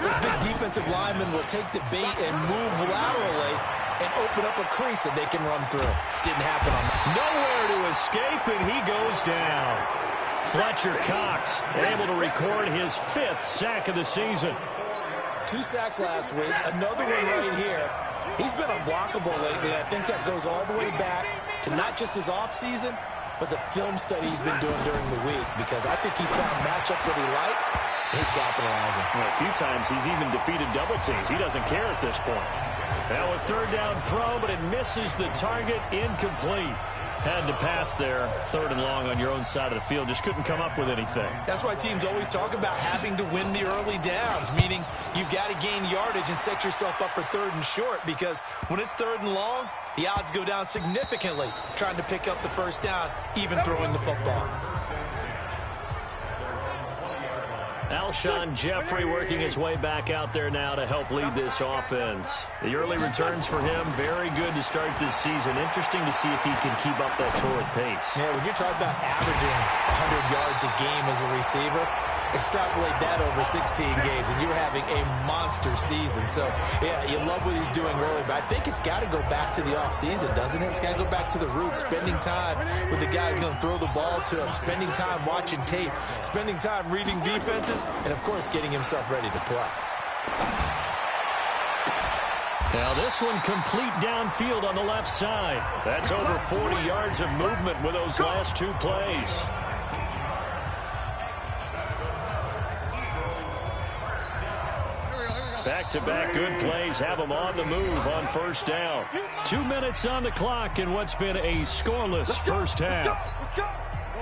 this big defensive lineman will take the bait and move laterally and open up a crease that they can run through. Didn't happen on that. Nowhere to escape, and he goes down. Fletcher Cox able to record his 5th sack of the season. 2 sacks last week, another one right here. He's been unblockable lately, and I think that goes all the way back to not just his offseason, but the film study he's been doing during the week, because I think he's found matchups that he likes, and he's capitalizing. Well, a few times he's even defeated double teams. He doesn't care at this point. Now a 3rd down throw, but it misses the target, incomplete. Had to pass there, 3rd and long on your own side of the field. Just couldn't come up with anything. That's why teams always talk about having to win the early downs, meaning you've got to gain yardage and set yourself up for 3rd and short, because when it's 3rd and long, the odds go down significantly trying to pick up the first down, even throwing the football. Alshon Jeffrey working his way back out there now to help lead this offense. The early returns for him, very good to start this season. Interesting to see if he can keep up that torrid pace. Yeah, when you're talking about averaging 100 yards a game as a receiver, extrapolate that over 16 games, and you're having a monster season. So, yeah, you love what he's doing early, but I think it's got to go back to the offseason, doesn't it? It's got to go back to the roots, spending time with the guys going to throw the ball to him, spending time watching tape, spending time reading defenses, and, of course, getting himself ready to play. Now this one complete downfield on the left side. That's over 40 yards of movement with those last 2 plays. Back-to-back good plays have them on the move on first down. 2 minutes on the clock in what's been a scoreless first half.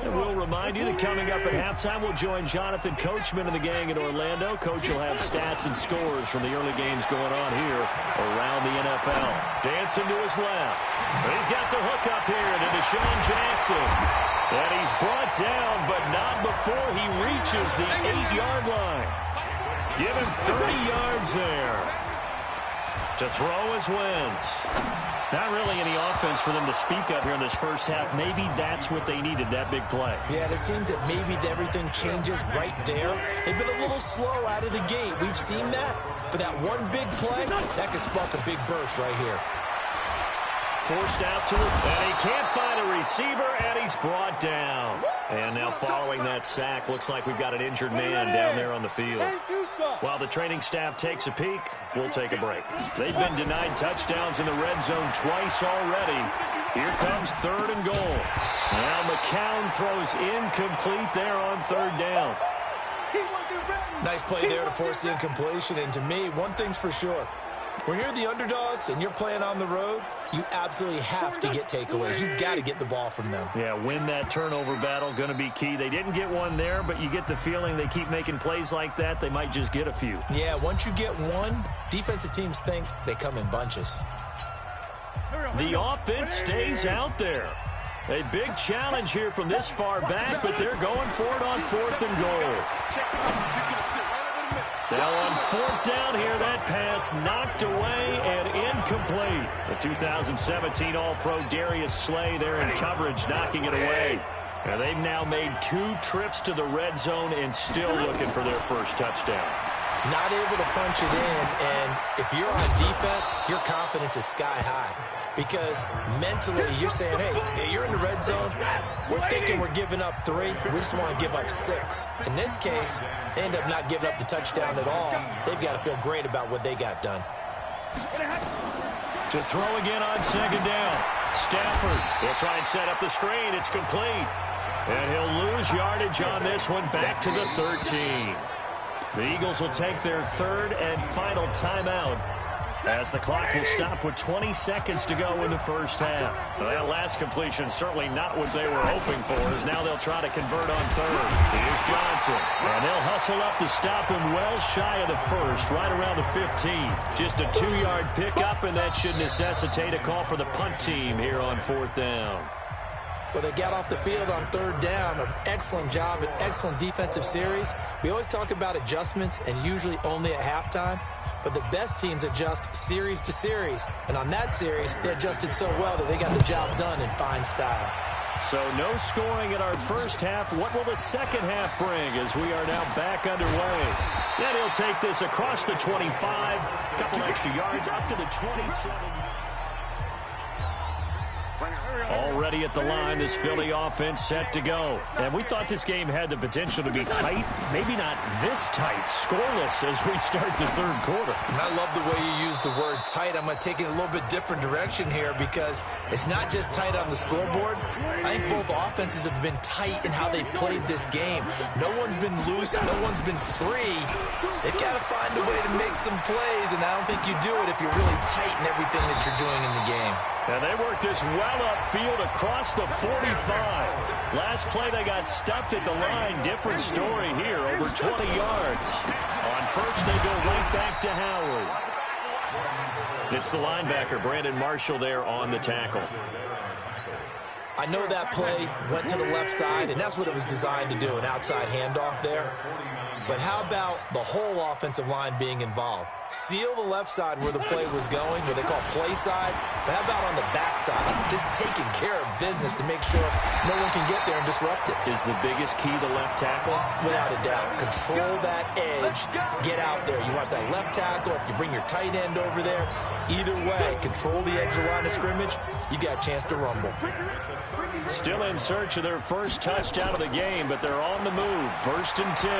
And we'll remind you that coming up at halftime, we'll join Jonathan Coachman and the gang in Orlando. Coach will have stats and scores from the early games going on here around the NFL. Dancing to his left. He's got the hook up here to Deshaun Jackson. And he's brought down, but not before he reaches the 8-yard line. Give him 30 yards there to throw his wins. Not really any offense for them to speak of here in this first half. Maybe that's what they needed, that big play. Yeah, and it seems that maybe everything changes right there. They've been a little slow out of the gate. We've seen that. But that one big play, that could spark a big burst right here. Forced out to it, and he can't find a receiver, and he's brought down. And now following that sack, looks like we've got an injured man down there on the field. While the training staff takes a peek, we'll take a break. They've been denied touchdowns in the red zone twice already. Here comes 3rd and goal. Now McCown throws incomplete there on 3rd down. Nice play there to force the incompletion. And to me, one thing's for sure. When you're the underdogs and you're playing on the road, you absolutely have to get takeaways. You've got to get the ball from them. Yeah, win that turnover battle, going to be key. They didn't get one there, but you get the feeling they keep making plays like that, they might just get a few. Yeah, once you get one, defensive teams think they come in bunches. The offense stays out there. A big challenge here from this far back, but they're going for it on 4th and goal. Now on 4th down here, that pass knocked away and incomplete. The 2017 All-Pro Darius Slay there in coverage, knocking it away. And they've now made 2 trips to the red zone and still looking for their first touchdown. Not able to punch it in, and if you're on defense, your confidence is sky high. Because mentally, you're saying, hey, you're in the red zone. We're thinking we're giving up 3. We just want to give up 6. In this case, they end up not giving up the touchdown at all. They've got to feel great about what they got done. To throw again on 2nd down. Stafford will try and set up the screen. It's complete. And he'll lose yardage on this one back to the 13. The Eagles will take their 3rd and final timeout as the clock will stop with 20 seconds to go in the first half. That last completion certainly not what they were hoping for, as now they'll try to convert on 3rd. Here's Johnson, and they'll hustle up to stop him well shy of the first, right around the 15. Just a 2-yard pickup, and that should necessitate a call for the punt team here on 4th down. Well, they got off the field on 3rd down. An excellent job, an excellent defensive series. We always talk about adjustments, and usually only at halftime. But the best teams adjust series to series. And on that series, they adjusted so well that they got the job done in fine style. So no scoring in our first half. What will the second half bring as we are now back underway? Then he'll take this across the 25. A couple extra yards up to the 27. Already at the line, this Philly offense set to go. And we thought this game had the potential to be tight. Maybe not this tight, scoreless as we start the 3rd quarter. And I love the way you use the word tight. I'm going to take it a little bit different direction here because it's not just tight on the scoreboard. I think both offenses have been tight in how they've played this game. No one's been loose. No one's been free. They've got to find a way to make some plays, and I don't think you do it if you're really tight in everything that you're doing in the game. And they work this well upfield across the 45. Last play, they got stuffed at the line. Different story here, over 20 yards. On 1st, they go right back to Howard. It's the linebacker, Brandon Marshall, there on the tackle. I know that play went to the left side, and that's what it was designed to do, an outside handoff there. But how about the whole offensive line being involved? Seal the left side where the play was going, what they call play side. But how about on the back side? Just taking care of business to make sure no one can get there and disrupt it. Is the biggest key the left tackle? Without a doubt. Control that edge. Get out there. You want that left tackle. If you bring your tight end over there, either way, control the edge of the line of scrimmage, you got a chance to rumble. Still in search of their first touchdown of the game, but they're on the move. 1st and 10.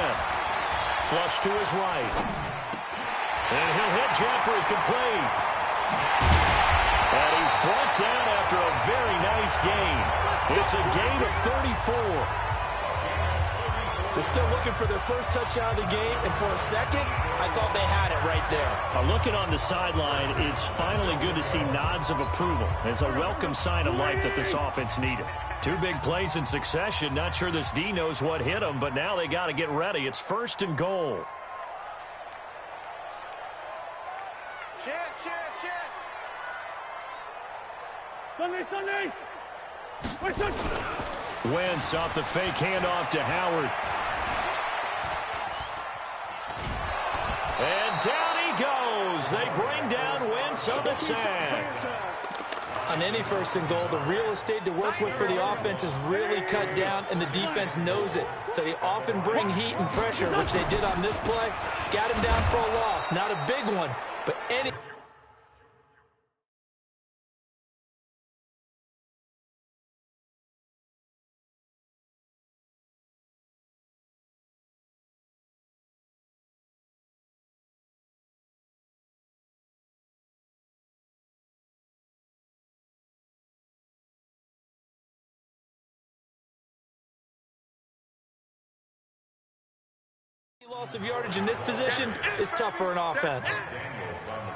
Flush to his right. And he'll hit Jeffrey, complete. And he's brought down after a very nice gain. It's a gain of 34. They're still looking for their first touchdown of the game, and for a second, I thought they had it right there. Looking on the sideline, it's finally good to see nods of approval. It's a welcome sign of life that this offense needed. 2 big plays in succession. Not sure this D knows what hit them, but now they got to get ready. It's 1st and goal. Wentz off the fake handoff to Howard. And down he goes. They bring down Wentz on the sack. On any 1st and goal, the real estate to work with for the offense is really cut down, and the defense knows it. So they often bring heat and pressure, which they did on this play. Got him down for a loss. Not a big one, but any... loss of yardage in this position is tough for an offense.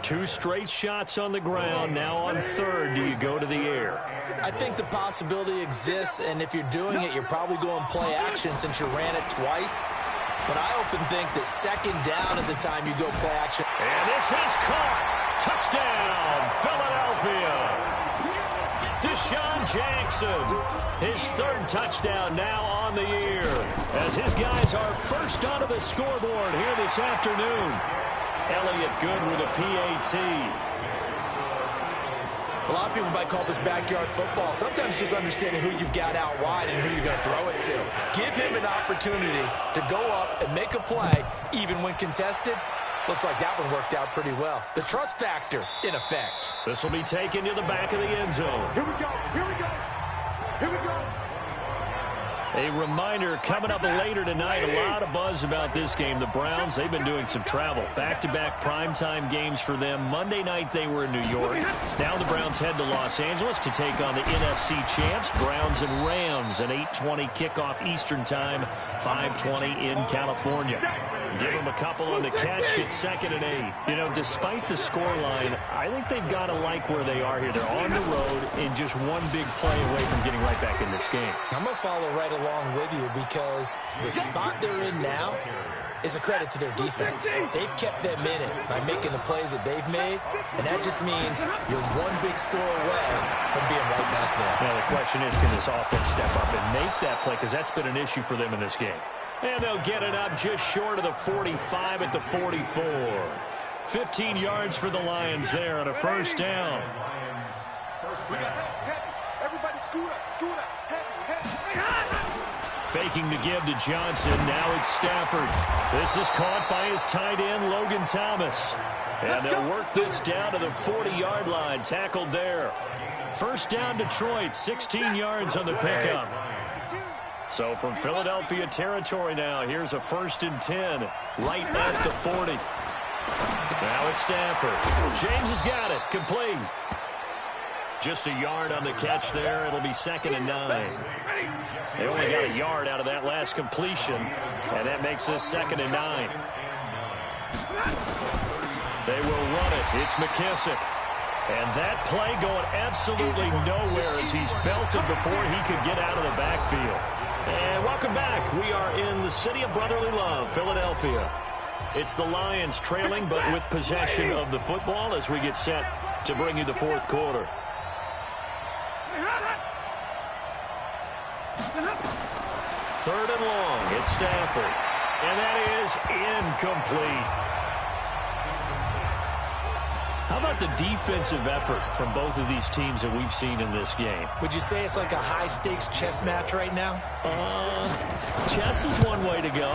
2 straight shots on the ground. Now on 3rd, do you go to the air? I think the possibility exists, and if you're doing it, you're probably going play action since you ran it twice. But I often think that 2nd down is the time you go play action. And this is caught. Touchdown, Philadelphia. Deshaun Jackson, his third touchdown now on the year, as his guys are first onto the scoreboard here this afternoon. Elliott good with a PAT. A lot of people might call this backyard football. Sometimes just understanding who you've got out wide and who you're going to throw it to. Give him an opportunity to go up and make a play, even when contested. Looks like that one worked out pretty well. The trust factor in effect. This will be taken to the back of the end zone. Here we go. Here we go. Here we go. A reminder coming up later tonight, a lot of buzz about this game. The Browns, they've been doing some travel. Back-to-back primetime games for them. Monday night they were in New York. Now the Browns head to Los Angeles to take on the NFC champs, Browns and Rams, an 8:20 kickoff Eastern time, 5:20 in California. Give them a couple on the catch. It's 2nd and 8. You know, despite the scoreline, I think they've got to like where they are here. They're on the road and just one big play away from getting right back in this game. I'm going to follow right along with you because the spot they're in now is a credit to their defense. They've kept them in it by making the plays that they've made, and that just means you're one big score away from being right back there. Now the question is, can this offense step up and make that play? Because that's been an issue for them in this game. And they'll get it up just short of the 45 at the 44. 15 yards for the Lions there on a first down. Everybody scoot up, heavy. Faking the give to Johnson. Now it's Stafford. This is caught by his tight end, Logan Thomas. And they'll work this down to the 40-yard line. Tackled there. First down, Detroit. 16 yards on the pickup. So from Philadelphia territory now, here's a 1st and 10. Right at the 40. Now it's Stafford. James has got it. Complete. Just a yard on the catch there. It'll be 2nd and 9. They only got a yard out of that last completion, and that makes this 2nd and 9. They will run it. It's McKissick. And that play going absolutely nowhere as he's belted before he could get out of the backfield. And welcome back. We are in the city of brotherly love, Philadelphia. It's the Lions trailing, but with possession of the football as we get set to bring you the 4th quarter. Third and long. It's Stafford. And that is incomplete. How about the defensive effort from both of these teams that we've seen in this game? Would you say it's like a high-stakes chess match right now? Chess is one way to go.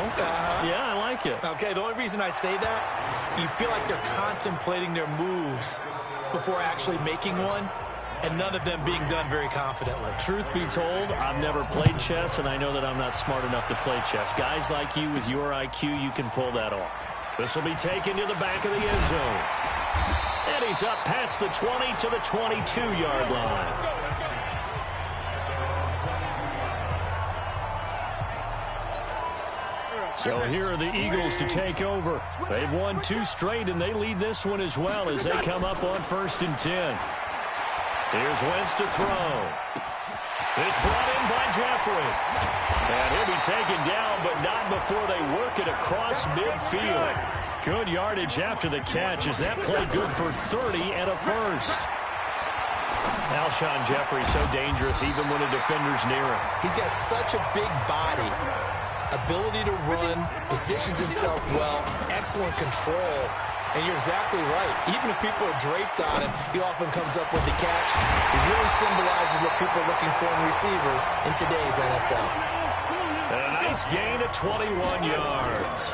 Yeah, I like it. Okay, the only reason I say that, you feel like they're contemplating their moves before actually making one, and none of them being done very confidently. Truth be told, I've never played chess, and I know that I'm not smart enough to play chess. Guys like you with your IQ, you can pull that off. This will be taken to the back of the end zone. And he's up past the 20 to the 22-yard line. So here are the Eagles to take over. They've won 2 straight, and they lead this one as well as they come up on 1st and 10. Here's Wentz to throw. It's brought in by Jeffrey. And he'll be taken down, but not before they work it across midfield. Good yardage after the catch. Is that play good for 30 and a first? Alshon Jeffrey so dangerous even when a defender's near him. He's got such a big body, ability to run, positions himself well, excellent control. And you're exactly right. Even if people are draped on him, he often comes up with the catch. He really symbolizes what people are looking for in receivers in today's NFL. And a nice gain of 21 yards.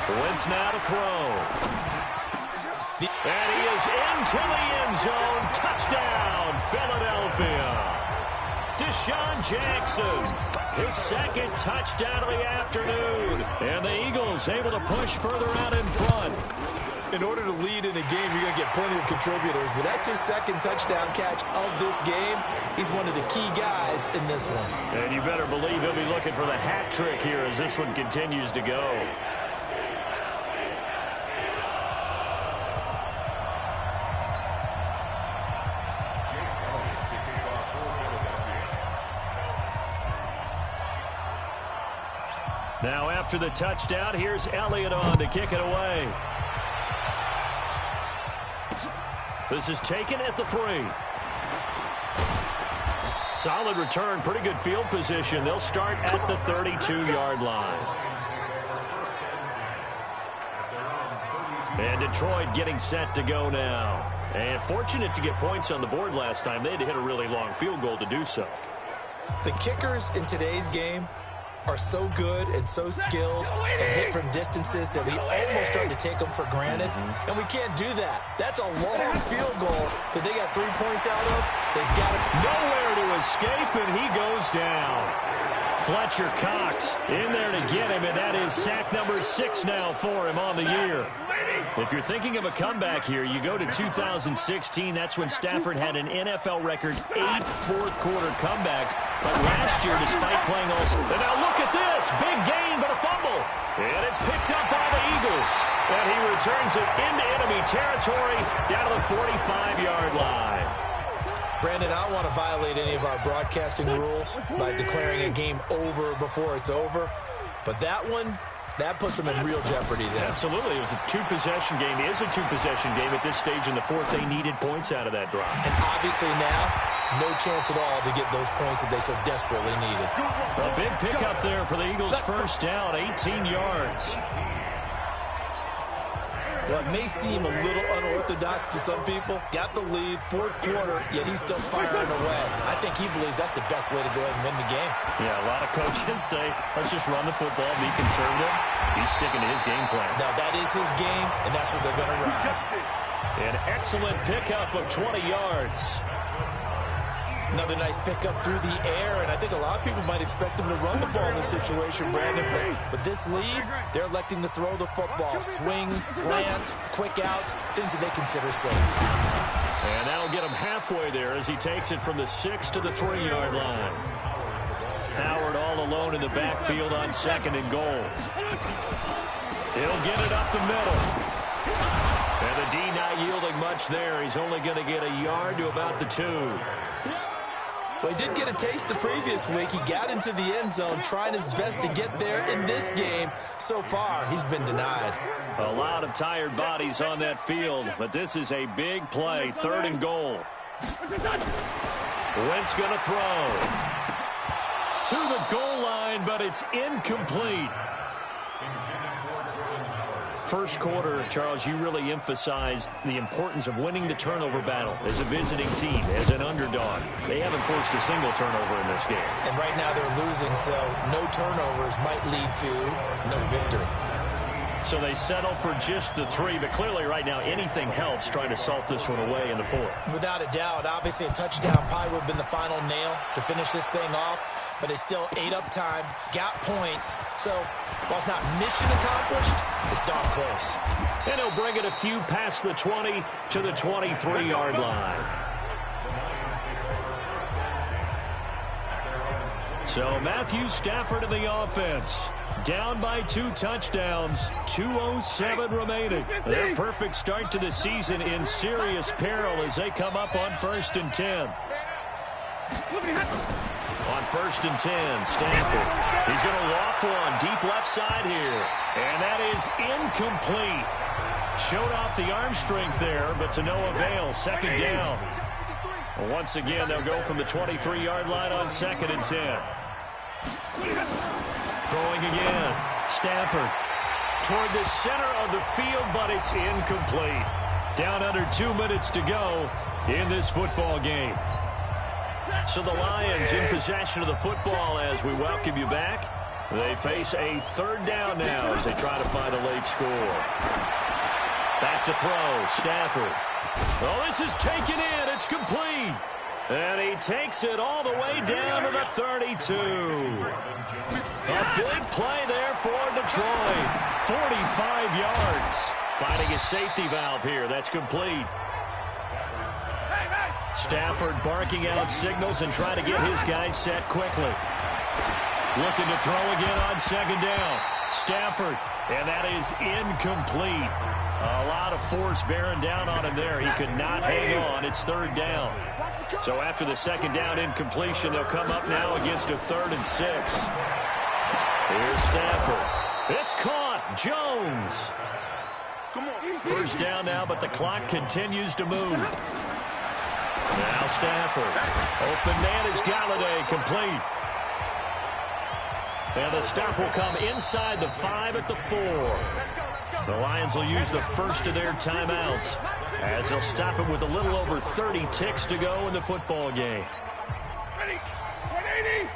Wentz now to throw. And he is into the end zone. Touchdown, Philadelphia. Deshaun Jackson, his 2nd touchdown of the afternoon. And the Eagles able to push further out in front. In order to lead in a game, you're going to get plenty of contributors, but that's his 2nd touchdown catch of this game. He's one of the key guys in this one. And you better believe he'll be looking for the hat trick here as this one continues to go. Now after the touchdown, here's Elliott on to kick it away. This is taken at the 3. Solid return, pretty good field position. They'll start at the 32-yard line. And Detroit getting set to go now. And fortunate to get points on the board last time. They had to hit a really long field goal to do so. The kickers in today's game are so good and so skilled and hit from distances that we almost start to take them for granted. And we can't do that. That's a long field goal that they got 3 points out of. They've got it. Nowhere to escape, and he goes down. Fletcher Cox in there to get him, and that is sack number 6 now for him on the year. If you're thinking of a comeback here, you go to 2016. That's when Stafford had an NFL record 8 fourth-quarter comebacks. But last year, despite playing all... And now look at this. Big gain, but a fumble. And it's picked up by the Eagles. And he returns it into enemy territory down to the 45-yard line. Brandon, I don't want to violate any of our broadcasting rules by declaring a game over before it's over. But that one... that puts them in real jeopardy there. Absolutely. It was a two-possession game. It is a two-possession game at this stage in the fourth. They needed points out of that drive. And obviously now, no chance at all to get those points that they so desperately needed. A big pickup there for the Eagles. First down, 18 yards. Well, it may seem a little unorthodox to some people. Got the lead, fourth quarter, yet he's still firing away. I think he believes that's the best way to go ahead and win the game. Yeah, a lot of coaches say, let's just run the football, be conservative. He's sticking to his game plan. Now, that is his game, and that's what they're going to run. An excellent pickup of 20 yards. Another nice pickup through the air, and I think a lot of people might expect them to run the ball in this situation, Brandon. But with this lead, they're electing to throw the football. Swings, slants, quick outs, things that they consider safe. And that'll get him halfway there as he takes it from the 6 to the 3-yard line. Howard all alone in the backfield on 2nd and goal. He'll get it up the middle. And the D not yielding much there. He's only going to get a yard to about the 2. Well, he did get a taste the previous week. He got into the end zone, trying his best to get there in this game. So far, he's been denied. A lot of tired bodies on that field, but this is a big play. 3rd and goal. Wentz going to throw. To the goal line, but it's incomplete. First quarter, Charles, you really emphasized the importance of winning the turnover battle as a visiting team, as an underdog. They haven't forced a single turnover in this game. And right now they're losing, so no turnovers might lead to no victory. So they settle for just the 3, but clearly right now anything helps trying to salt this one away in the 4th. Without a doubt, obviously a touchdown probably would have been the final nail to finish this thing off, but it's still ate up time, got points. So while it's not mission accomplished, it's darn close. And he'll bring it a few past the 20 to the 23-yard line. So Matthew Stafford in the offense. Down by 2 touchdowns, 2:07 remaining. Their perfect start to the season in serious peril as they come up on 1st and 10. On 1st and 10, Stafford. He's going to loft one deep left side here. And that is incomplete. Showed off the arm strength there, but to no avail. 2nd down. Once again, they'll go from the 23-yard line on 2nd and 10. Throwing again. Stafford toward the center of the field, but it's incomplete. Down under 2 minutes to go in this football game. So the Lions in possession of the football as we welcome you back. They face a 3rd down now as they try to find a late score. Back to throw. Stafford. Oh, this is taken in. It's complete. And he takes it all the way down to the 32. A big play there for Detroit. 45 yards. Finding a safety valve here. That's complete. Stafford barking out signals and trying to get his guys set quickly. Looking to throw again on 2nd down. Stafford, and that is incomplete. A lot of force bearing down on him there. He could not hang on. It's 3rd down. So after the 2nd down incompletion, they'll come up now against a 3rd and 6. Here's Stafford. It's caught. Jones. 1st down now, but the clock continues to move. Now Stafford. Open man is Galladay, complete. And the stop will come inside the 5 at the 4. The Lions will use the first of their timeouts as they'll stop it with a little over 30 ticks to go in the football game. Ready? 180.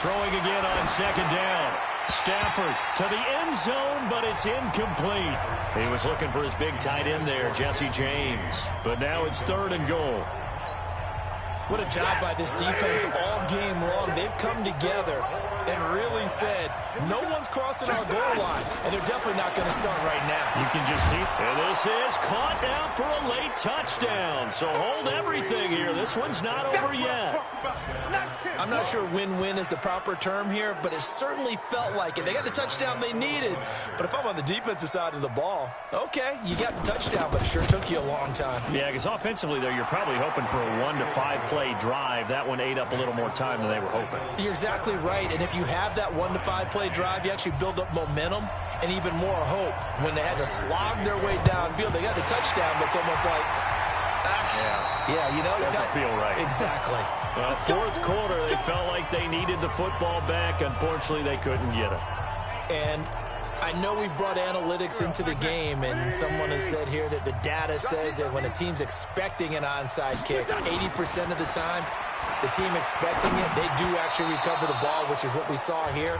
Throwing again on second down. Stafford to the end zone, but it's incomplete. He was looking for his big tight end there, Jesse James. But now it's 3rd and goal. What a job by this defense all game long. They've come together and really said, no one's crossing our goal line, and they're definitely not going to start right now. You can just see, and this is caught now for a late touchdown. So hold everything here. This one's not over yet. I'm not sure win-win is the proper term here, but it certainly felt like it. They got the touchdown they needed, but if I'm on the defensive side of the ball, okay, you got the touchdown, but it sure took you a long time. Yeah, because offensively there, you're probably hoping for a 1 to 5 play drive. That one ate up a little more time than they were hoping. You're exactly right, and if you have that 1 to 5 play drive, you actually build up momentum and even more hope. When they had to slog their way downfield, they got the touchdown, but it's almost like, yeah, you know, doesn't feel right. Exactly. Well, 4th quarter, they felt like they needed the football back. Unfortunately, they couldn't get it. And I know we brought analytics into the game, and someone has said here that the data says that when a team's expecting an onside kick, 80% of the time, the team expecting it, they do actually recover the ball, which is what we saw here.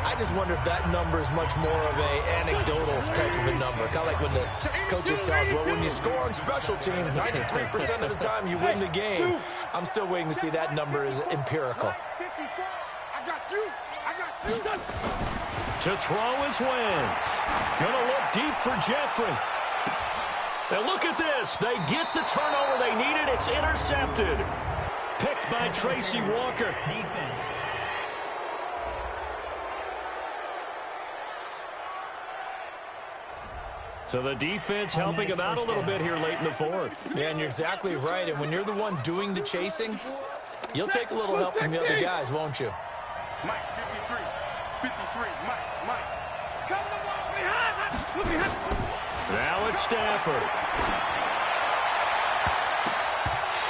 I just wonder if that number is much more of a anecdotal type of a number. Kind of like when the coaches tell us, well, when you score on special teams, 93% of the time you win the game. I'm still waiting to see that number is empirical. I got you. To throw is Wentz. Gonna look deep for Jeffrey. Now look at this. They get the turnover they needed. It's intercepted. Picked by Tracy Walker. Defense. So the defense helping him out a little bit here late in the 4th. Yeah, and you're exactly right. And when you're the one doing the chasing, you'll take a little help from the other guys, won't you? Mike, 53, Mike. Come the ball behind. Now it's Stafford.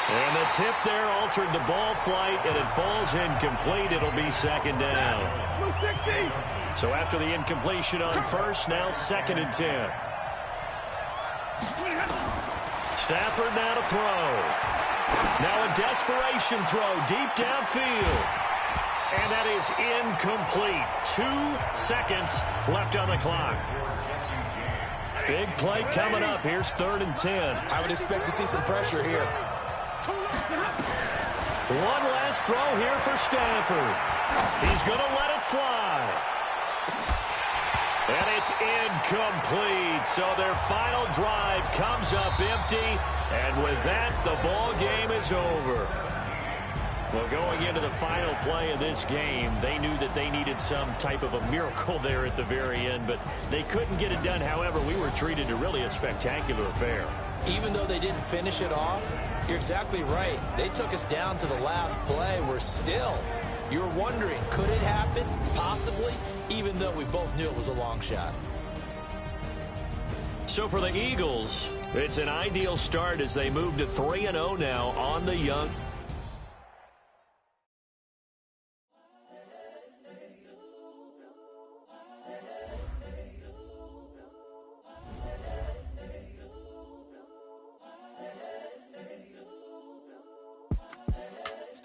And the tip there altered the ball flight, and it falls incomplete. It'll be 2nd down. So after the incompletion on 1st, now 2nd and 10. Stafford now to throw. Now a desperation throw deep downfield. And that is incomplete. 2 seconds left on the clock. Big play coming up. Here's 3rd and 10. I would expect to see some pressure here. One last throw here for Stafford. He's going to let it fly. And it's incomplete. So their final drive comes up empty. And with that, the ball game is over. Well, going into the final play of this game, they knew that they needed some type of a miracle there at the very end, but they couldn't get it done. However, we were treated to really a spectacular affair. Even though they didn't finish it off, you're exactly right. They took us down to the last play. We're still, you're wondering, could it happen? Possibly, even though we both knew it was a long shot. So for the Eagles, it's an ideal start as they move to 3-0 now on the young.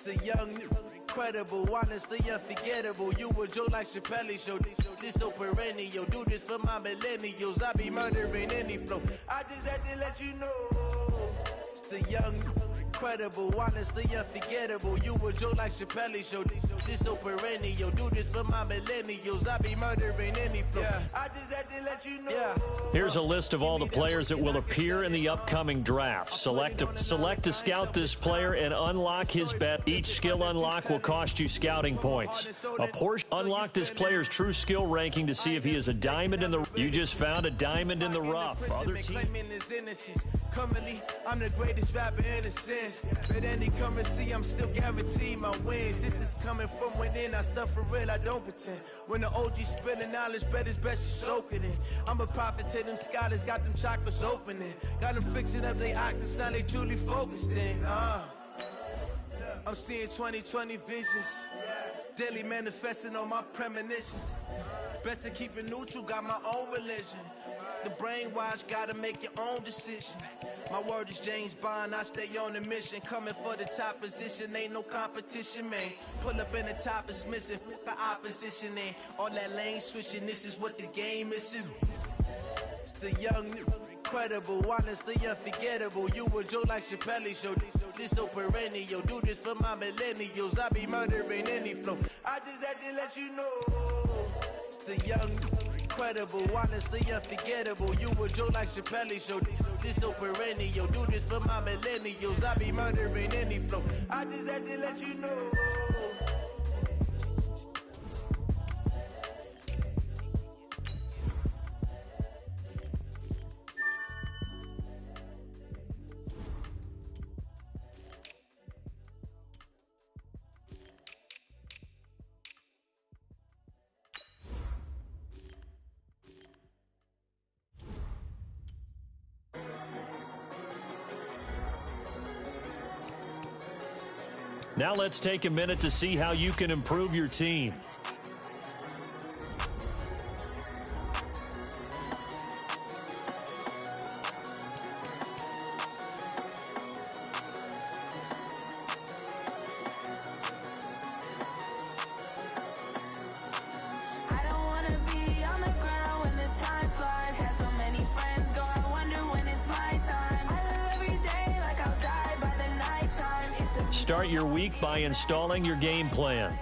The young, incredible, honestly unforgettable. You a Joe like Chappelle show. This so perennial. Do this for my millennials. I be murdering any flow. I just had to let you know. It's the young, incredible, honestly unforgettable. You a Joe like Chappelle show. This so perennial. Do this for my millennials. I be murdering any flow. I just had to let you know. Here's a list of all the players that will appear in the upcoming draft. Select to scout this player and unlock his bet. Each skill unlock will cost you scouting points. A portion unlock this player's true skill ranking to see if he is a diamond in the. You just found a diamond in the rough. Other teams. Currently, I'm the greatest rapper in a sin. wins. But any currency, I'm still guaranteed my wins. This is coming from within, I stuff for real, I don't pretend. When the OG spilling knowledge, bet it's best you soak it in. I'm a prophet to them scholars, got them chakras opening. Got them fixing up they octaves, now they truly focused in. I'm seeing 2020 visions. Daily manifesting on my premonitions. Best to keep it neutral, got my own religion. The brainwash, gotta make your own decision. My word is James Bond, I stay on the mission. Coming for the top position, ain't no competition, man. Pull up in the top, it's missing, the opposition ain't. All that lane switching, this is what the game missing. It's the young, incredible, honestly unforgettable. You a Joe like Chappelle show. This so perennial, do this for my millennials. I be murdering any flow. I just had to let you know. It's the young, incredible, honestly unforgettable. You a Joe like Chappelle show. This so perennial, do this for my millennials. I be murdering any flow. I just had to let you know. Now let's take a minute to see how you can improve your team. Start your week by installing your game plan.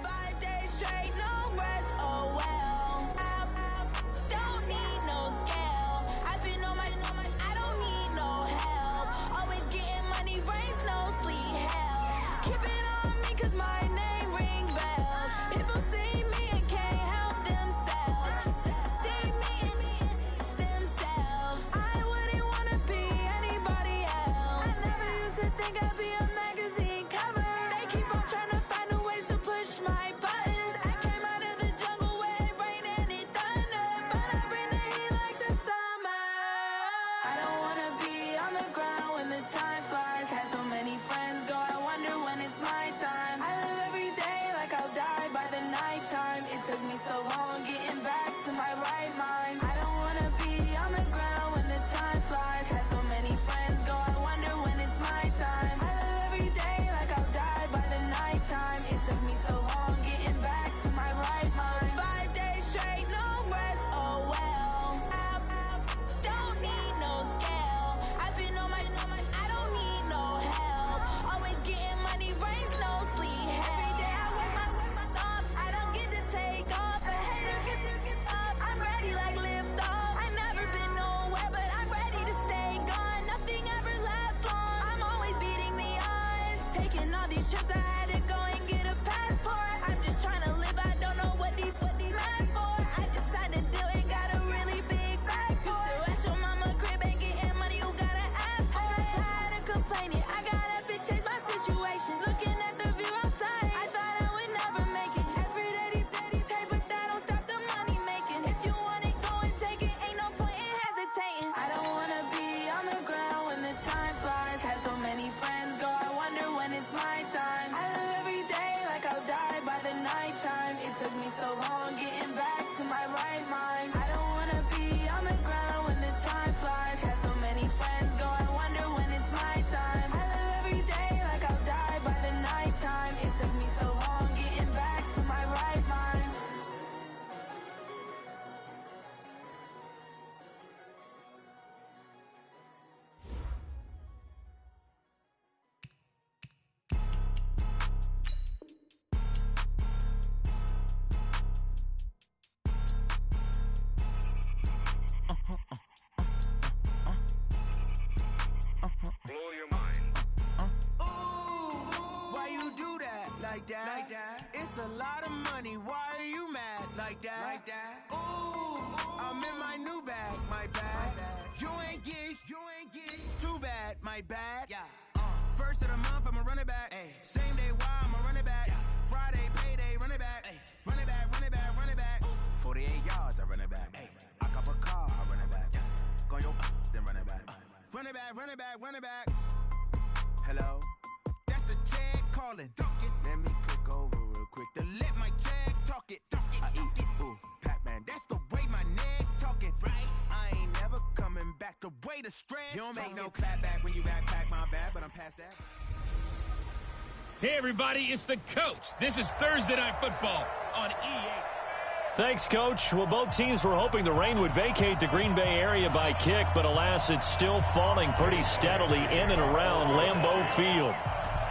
Like that. It's a lot of money. Why are you mad like that? Ooh, I'm in my new bag, my bad. You ain't get too bad, my bad. Yeah. First of the month, I'm a running back. Same day, why I'm a running back. Friday, payday, running back. Running back, running back, running back. 48 yards, I run it back. I cop a car, I run it back. Go your then run it back. Run it back, run it back, run it back. Hello? That's the Jag calling. Let me click over real quick to let my Jag talk it. I eat, ooh, Pac-Man, that's the way my neck talking. Right? I ain't never coming back the way the stress. You don't make no clap back when you backpack my bad, but I'm past that. Hey, everybody, it's the coach. This is Thursday Night Football on EA. Thanks, Coach. Well, both teams were hoping the rain would vacate the Green Bay area by kick, but alas, it's still falling pretty steadily in and around Lambeau Field.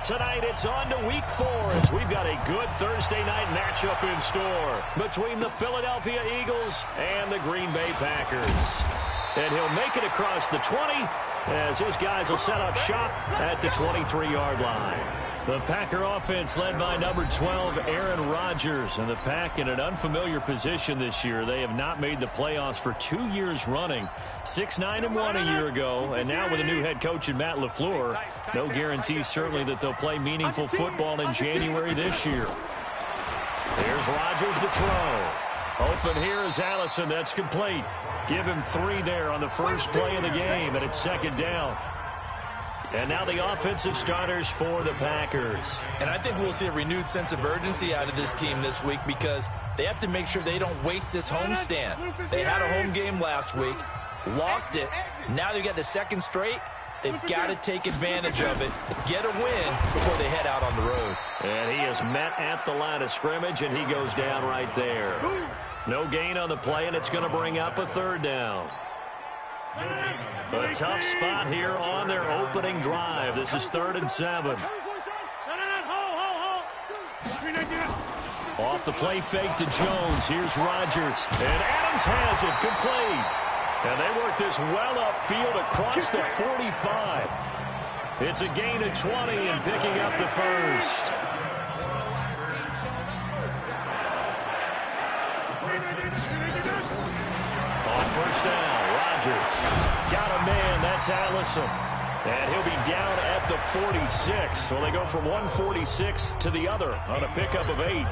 Tonight, it's on to Week 4 as we've got a good Thursday night matchup in store between the Philadelphia Eagles and the Green Bay Packers. And he'll make it across the 20 as his guys will set up shop at the 23-yard line. The Packer offense led by number 12, Aaron Rodgers, and the Pack in an unfamiliar position this year. They have not made the playoffs for 2 years running, 6-9-1 a year ago, and now with a new head coach in Matt LaFleur, no guarantee certainly that they'll play meaningful football in January this year. Here's Rodgers to throw. Open here is Allison. That's complete. Give him 3 there on the first play of the game, and it's second down. And now the offensive starters for the Packers. And I think we'll see a renewed sense of urgency out of this team this week because they have to make sure they don't waste this homestand. They had a home game last week, lost it. Now they've got the second straight. They've got to take advantage of it, get a win before they head out on the road. And he is met at the line of scrimmage, and he goes down right there. No gain on the play, and it's going to bring up a third down. A tough spot here on their opening drive. This is 3rd and 7. Off the play fake to Jones. Here's Rodgers. And Adams has it complete. And they work this well upfield across the 45. It's a gain of 20 and picking up the first. On first down, Rodgers got a man. That's Allison. And he'll be down at the 46. Well, they go from 146 to the other on a pickup of 8.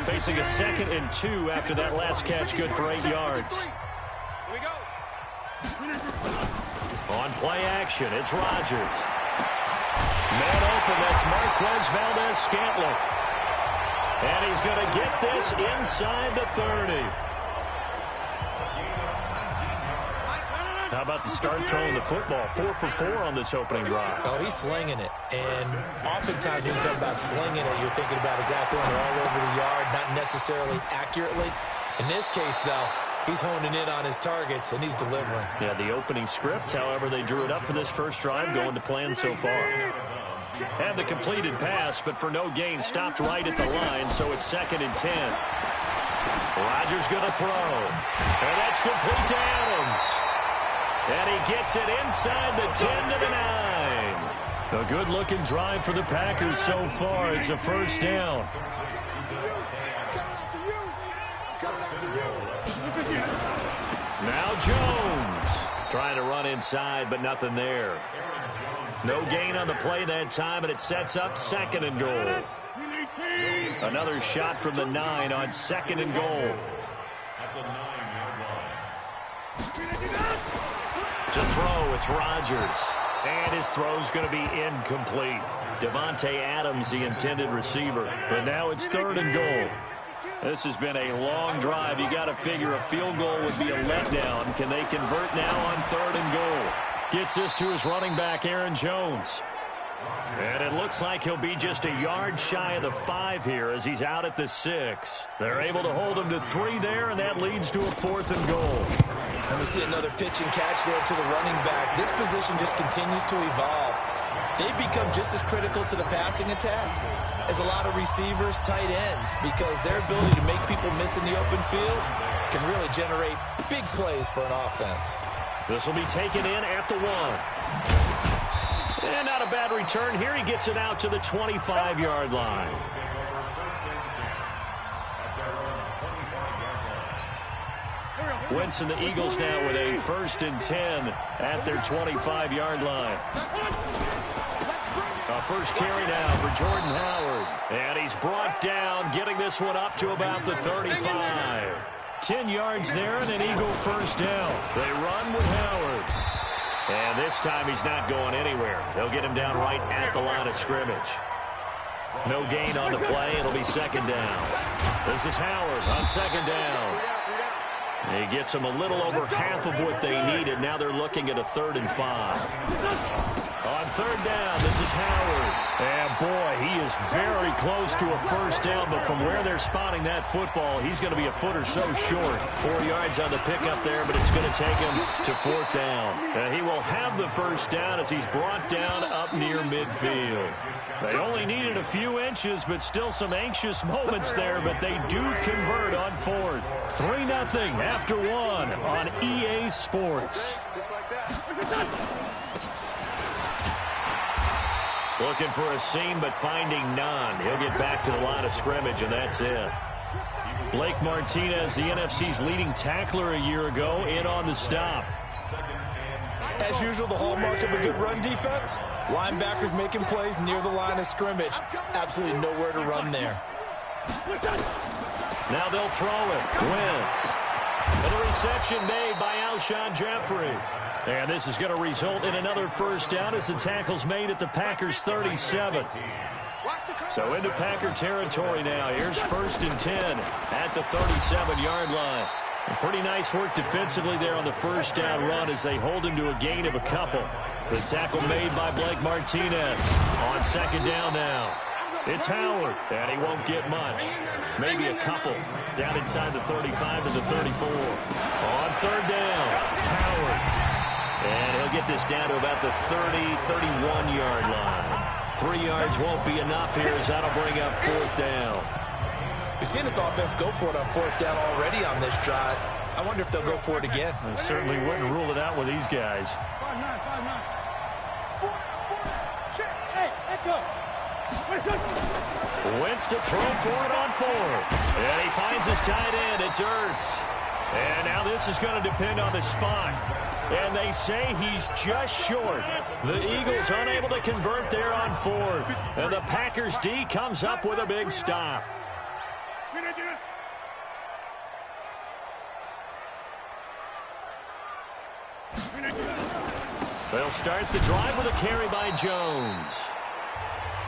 Facing a 2nd and 2 after that last catch, good for 8 yards. On play action, it's Rodgers. Man open, that's Marquez Valdez-Scantling. And he's going to get this inside the 30. How about the start throwing the football? 4 for 4 on this opening drive. Oh, he's slinging it. And oftentimes when you talk about slinging it, you're thinking about a guy throwing it all over the yard, not necessarily accurately. In this case, though, he's honing in on his targets, and he's delivering. Yeah, the opening script, however, they drew it up for this first drive, going to plan so far. Had the completed pass, but for no gain, stopped right at the line, so it's 2nd and 10. Rodgers going to throw. And that's complete to Adams. And he gets it inside the 10 to the 9. A good-looking drive for the Packers so far. It's a first down. Now Jones trying to run inside, but nothing there. No gain on the play that time, and it sets up 2nd and goal. Another shot from the 9 on 2nd and goal. To throw, it's Rodgers. And his throw's going to be incomplete. Devontae Adams, the intended receiver. But now it's 3rd and goal. This has been a long drive. You got to figure a field goal would be a letdown. Can they convert now on 3rd and goal? Gets this to his running back, Aaron Jones. And it looks like he'll be just a yard shy of the 5 here as he's out at the 6. They're able to hold him to 3 there, and that leads to a 4th and goal. And we see another pitch and catch there to the running back. This position just continues to evolve. They've become just as critical to the passing attack as a lot of receivers, tight ends, because their ability to make people miss in the open field can really generate big plays for an offense. This will be taken in at the 1. And not a bad return here. He gets it out to the 25-yard line. Wentz and the Eagles now with a 1st and 10 at their 25-yard line. A first carry now for Jordan Howard. And he's brought down, getting this one up to about the 35. 10 yards there and an Eagle first down. They run with Howard. And this time he's not going anywhere. They'll get him down right at the line of scrimmage. No gain on the play. It'll be second down. This is Howard on second down. He gets them a little over half of what they needed. Now they're looking at a 3rd and 5. On third down, this is Howard. And boy, he is very close to a first down, but from where they're spotting that football, he's going to be a foot or so short. 4 yards on the pickup there, but it's going to take him to 4th down. He will have the first down as he's brought down up near midfield. They only needed a few inches, but still some anxious moments there, but they do convert on 4th. 3-0 after 1 on EA Sports. Just like that. Looking for a seam, but finding none. He'll get back to the line of scrimmage, and that's it. Blake Martinez, the NFC's leading tackler a year ago, in on the stop. As usual, the hallmark of a good run defense, linebackers making plays near the line of scrimmage. Absolutely nowhere to run there. Now they'll throw it. Wentz. And the reception made by Alshon Jeffrey. And this is going to result in another first down as the tackle's made at the Packers' 37. So into Packer territory now. Here's 1st and 10 at the 37-yard line. And pretty nice work defensively there on the first down run as they hold him to a gain of a couple. The tackle made by Blake Martinez. On second down now. It's Howard, and he won't get much. Maybe a couple. Down inside the 35 to the 34. On third down, Howard. And he'll get this down to about the 30, 31-yard line. 3 yards won't be enough here as that'll bring up 4th down. We've seen this offense go for it on 4th down already on this drive. I wonder if they'll go for it again. I certainly wouldn't rule it out with these guys. Wentz to throw for it on 4th. And he finds his tight end. It's Ertz. And now this is going to depend on the spot. And they say he's just short. The Eagles unable to convert there on 4th. And the Packers D comes up with a big stop. They'll start the drive with a carry by Jones.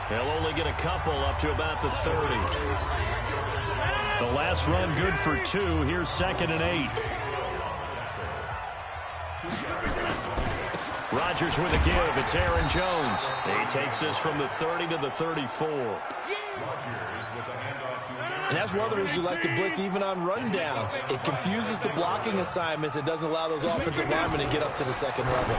They'll only get a couple up to about the 30. The last run good for 2. Here's 2nd and 8. Rodgers with a give. It's Aaron Jones. He takes this from the 30 to the 34. And that's one of the reasons you like to blitz even on rundowns. It confuses the blocking assignments. It doesn't allow those offensive linemen to get up to the second level.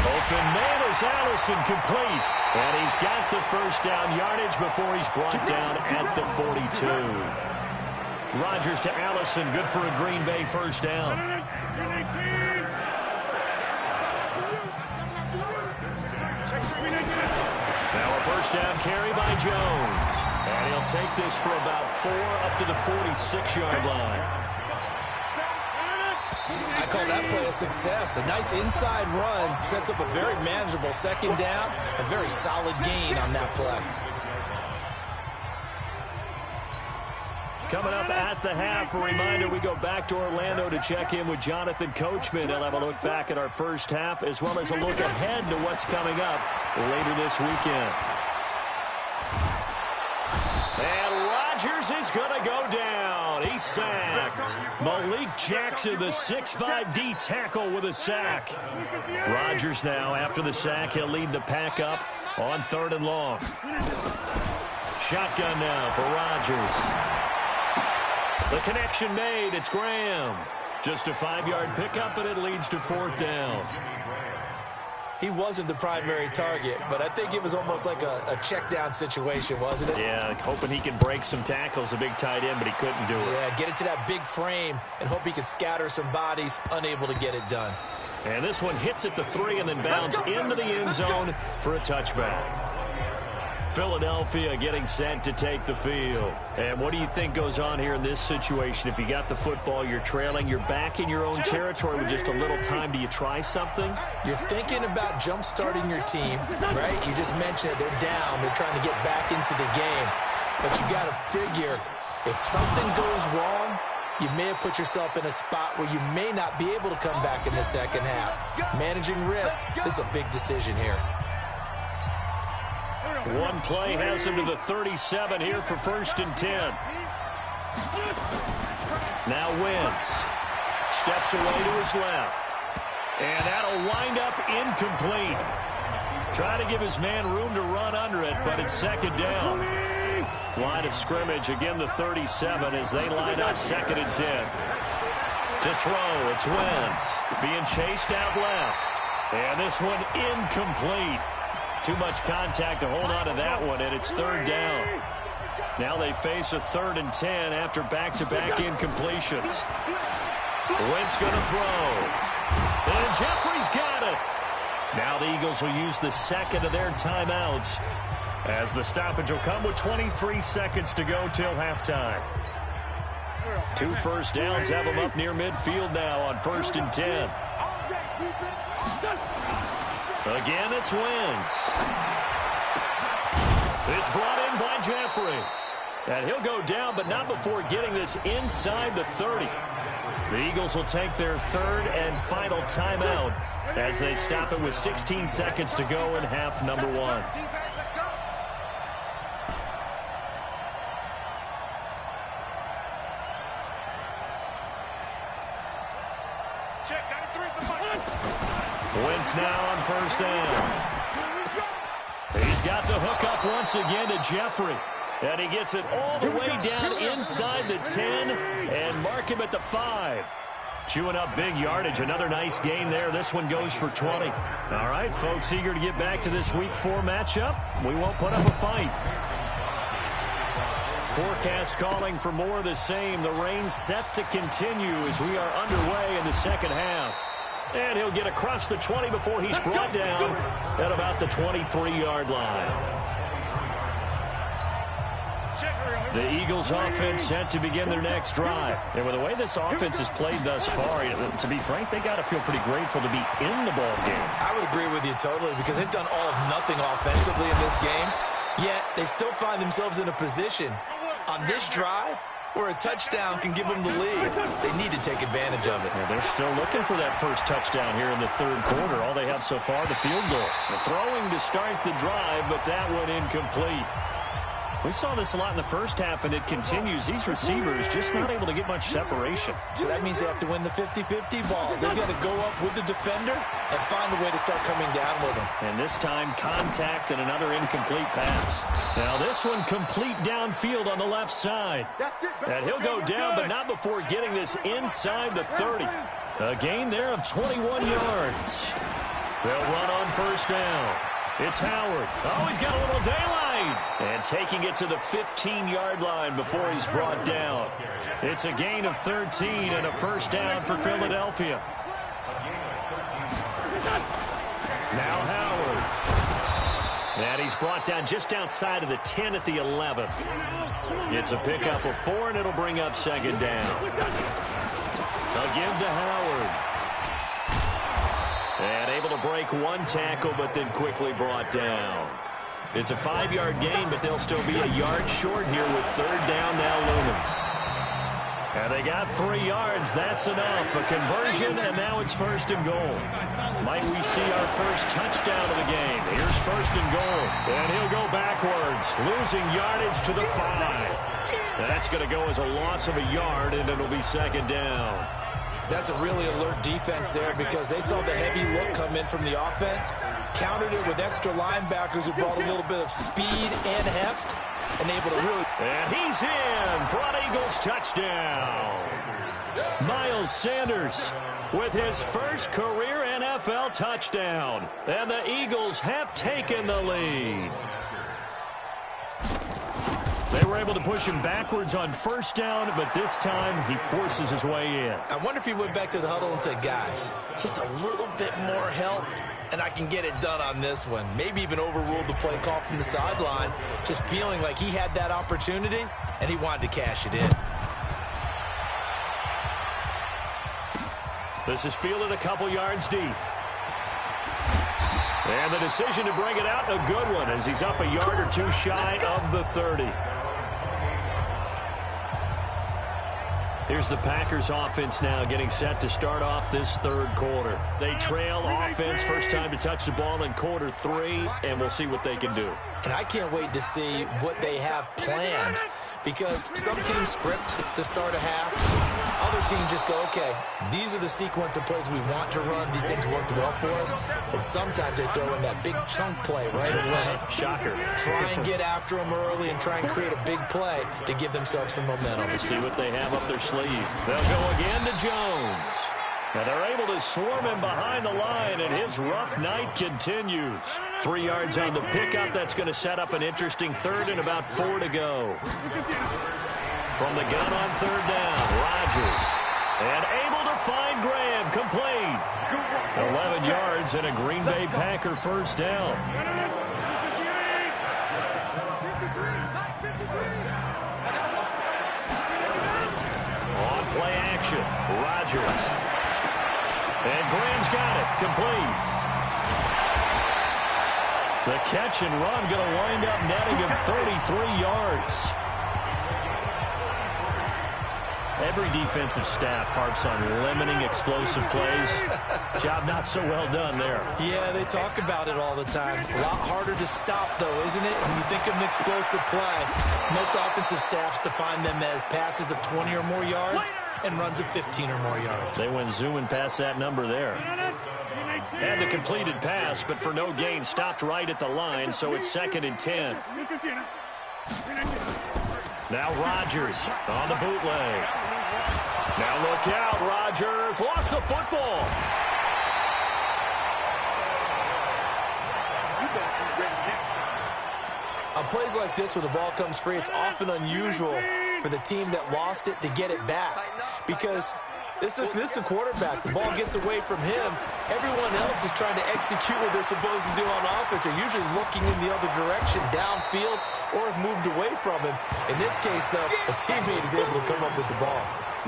Open man is Allison, complete. And he's got the first down yardage before he's brought down at the 42. Rodgers to Allison, good for a Green Bay first down. Now a first down carry by Jones. And he'll take this for about 4 up to the 46-yard line. I call that play a success. A nice inside run sets up a very manageable second down. A very solid gain on that play. Coming up at the half, a reminder, we go back to Orlando to check in with Jonathan Coachman. He'll have a look back at our first half as well as a look ahead to what's coming up later this weekend. And Rodgers is going to go down. He's sacked. Malik Jackson, the 6'5" D tackle with a sack. Rodgers now, after the sack, he'll lead the pack up on 3rd and long. Shotgun now for Rodgers. The connection made. It's Graham. Just a 5-yard pickup, and it leads to 4th down. He wasn't the primary target, but I think it was almost like a check down situation, wasn't it? Yeah, hoping he can break some tackles, a big tight end, but he couldn't do it. Yeah, get it to that big frame and hope he can scatter some bodies, unable to get it done. And this one hits at the 3 and then bounds into the end zone for a touchback. Philadelphia getting set to take the field. And what do you think goes on here in this situation? If you got the football, you're trailing, you're back in your own territory with just a little time. Do you try something? You're thinking about jump-starting your team, right? You just mentioned it. They're down. They're trying to get back into the game. But you got to figure, if something goes wrong, you may have put yourself in a spot where you may not be able to come back in the second half. Managing risk is a big decision here. One play has him to the 37 here for 1st and 10. Now Wentz steps away to his left. And that'll wind up incomplete. Try to give his man room to run under it, but it's 2nd down. Line of scrimmage, again the 37 as they line up 2nd and 10. To throw, it's Wentz being chased out left. And this one incomplete. Too much contact to hold on to that one, and it's 3rd down. Now they face a 3rd and 10 after back-to-back incompletions. Wentz going to throw. And Jeffrey's got it. Now the Eagles will use the 2nd of their timeouts as the stoppage will come with 23 seconds to go till halftime. 2 first downs have them up near midfield now on 1st and 10. Again, it's Wentz. It's brought in by Jeffrey. And he'll go down, but not before getting this inside the 30. The Eagles will take their 3rd and final timeout as they stop it with 16 seconds to go in half number 1. Wentz now on 1st down. He's got the hook up once again to Jeffrey. And he gets it all the way down inside the 10 and mark him at the 5. Chewing up big yardage. Another nice gain there. This one goes for 20. All right, folks, eager to get back to this Week 4 matchup. We won't put up a fight. Forecast calling for more of the same. The rain set to continue as we are underway in the second half. And he'll get across the 20 before he's brought down at about the 23-yard line. The Eagles offense set to begin their next drive. And with the way this offense has played thus far, to be frank, they got to feel pretty grateful to be in the ball game. I would agree with you totally because they've done all of nothing offensively in this game. Yet they still find themselves in a position on this drive where a touchdown can give them the lead. They need to take advantage of it. Well, they're still looking for that first touchdown here in the 3rd quarter. All they have so far, the field goal. The throwing to start the drive, but that one incomplete. We saw this a lot in the first half, and it continues. These receivers just not able to get much separation. So that means they have to win the 50-50 balls. They've got to go up with the defender and find a way to start coming down with them. And this time, contact and another incomplete pass. Now this one complete downfield on the left side. And he'll go down, but not before getting this inside the 30. A gain there of 21 yards. They'll run on 1st down. It's Howard. Oh, he's got a little daylight. And taking it to the 15-yard line before he's brought down. It's a gain of 13 and a 1st down for Philadelphia. Now Howard. And he's brought down just outside of the 10 at the 11. It's a pickup of 4, and it'll bring up 2nd down. Again to Howard. And able to break one tackle, but then quickly brought down. It's a 5-yard gain, but they'll still be a yard short here with 3rd down now looming. And they got 3 yards. That's enough. A conversion, and now it's 1st and goal. Might we see our first touchdown of the game? Here's 1st and goal. And he'll go backwards, losing yardage to the 5. That's going to go as a loss of a yard, and it'll be 2nd down. That's a really alert defense there because they saw the heavy look come in from the offense, countered it with extra linebackers who brought a little bit of speed and heft, and able to really... And he's in for an Eagles touchdown. Miles Sanders with his first career NFL touchdown. And the Eagles have taken the lead. They were able to push him backwards on 1st down, but this time he forces his way in. I wonder if he went back to the huddle and said, guys, just a little bit more help. and I can get it done on this one. Maybe even overruled the play call from the sideline, just feeling like he had that opportunity, and he wanted to cash it in. This is fielded a couple yards deep. And the decision to bring it out, a good one, as he's up a yard or two shy of the 30. Here's the Packers offense now getting set to start off this third quarter. They trail offense, first time to touch the ball in quarter 3, and we'll see what they can do. And I can't wait to see what they have planned, because some teams script to start a half. Other teams just go, okay, these are the sequence of plays we want to run. These things worked well for us. And sometimes they throw in that big chunk play right away. Shocker. Try and get after them early and try and create a big play to give themselves some momentum. We'll see what they have up their sleeve. They'll go again to Jones. And they're able to swarm him behind the line, and his rough night continues. 3 yards on the pickup. That's going to set up an interesting third and about 4 to go. From the gun on third down, Rodgers. And able to find Graham, complete. 11 yards and a Green Bay Packer first down. On play action, Rodgers. And Graham's got it, complete. The catch and run going to wind up netting him 33 yards. Every defensive staff harps on limiting explosive plays. Job not so well done there. Yeah, they talk about it all the time. A lot harder to stop, though, isn't it? When you think of an explosive play, most offensive staffs define them as passes of 20 or more yards and runs of 15 or more yards. They went zooming past that number there. Had the completed pass, but for no gain, stopped right at the line, so it's 2nd and 10. Now Rodgers on the bootleg. Now look out, Rodgers lost the football. On plays like this where the ball comes free, it's often unusual for the team that lost it to get it back, because this is the quarterback. The ball gets away from him. Everyone else is trying to execute what they're supposed to do on offense. They're usually looking in the other direction, downfield, or have moved away from him. In this case, though, a teammate is able to come up with the ball.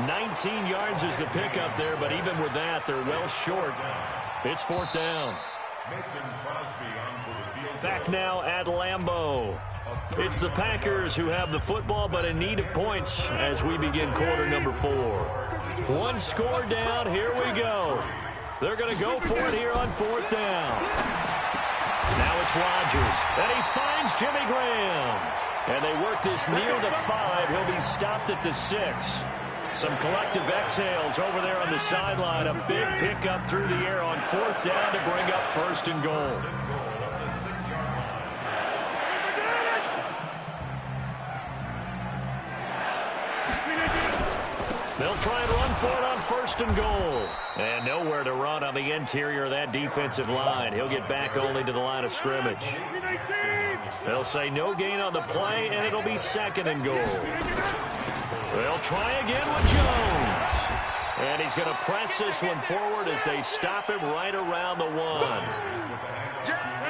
19 yards is the pickup there, but even with that, they're well short. It's 4th down. Back now at Lambeau. It's the Packers who have the football, but in need of points as we begin quarter number 4. 1 score down. Here we go. They're going to go for it here on 4th down. Now it's Rodgers, and he finds Jimmy Graham. And they work this near the 5. He'll be stopped at the 6. Some collective exhales over there on the sideline. A big pickup through the air on 4th down to bring up 1st and goal. They'll try and run for it on 1st and goal. And nowhere to run on the interior of that defensive line. He'll get back only to the line of scrimmage. They'll say no gain on the play, and it'll be 2nd and goal. They'll try again with Jones. And he's going to press this one forward as they stop him right around the 1.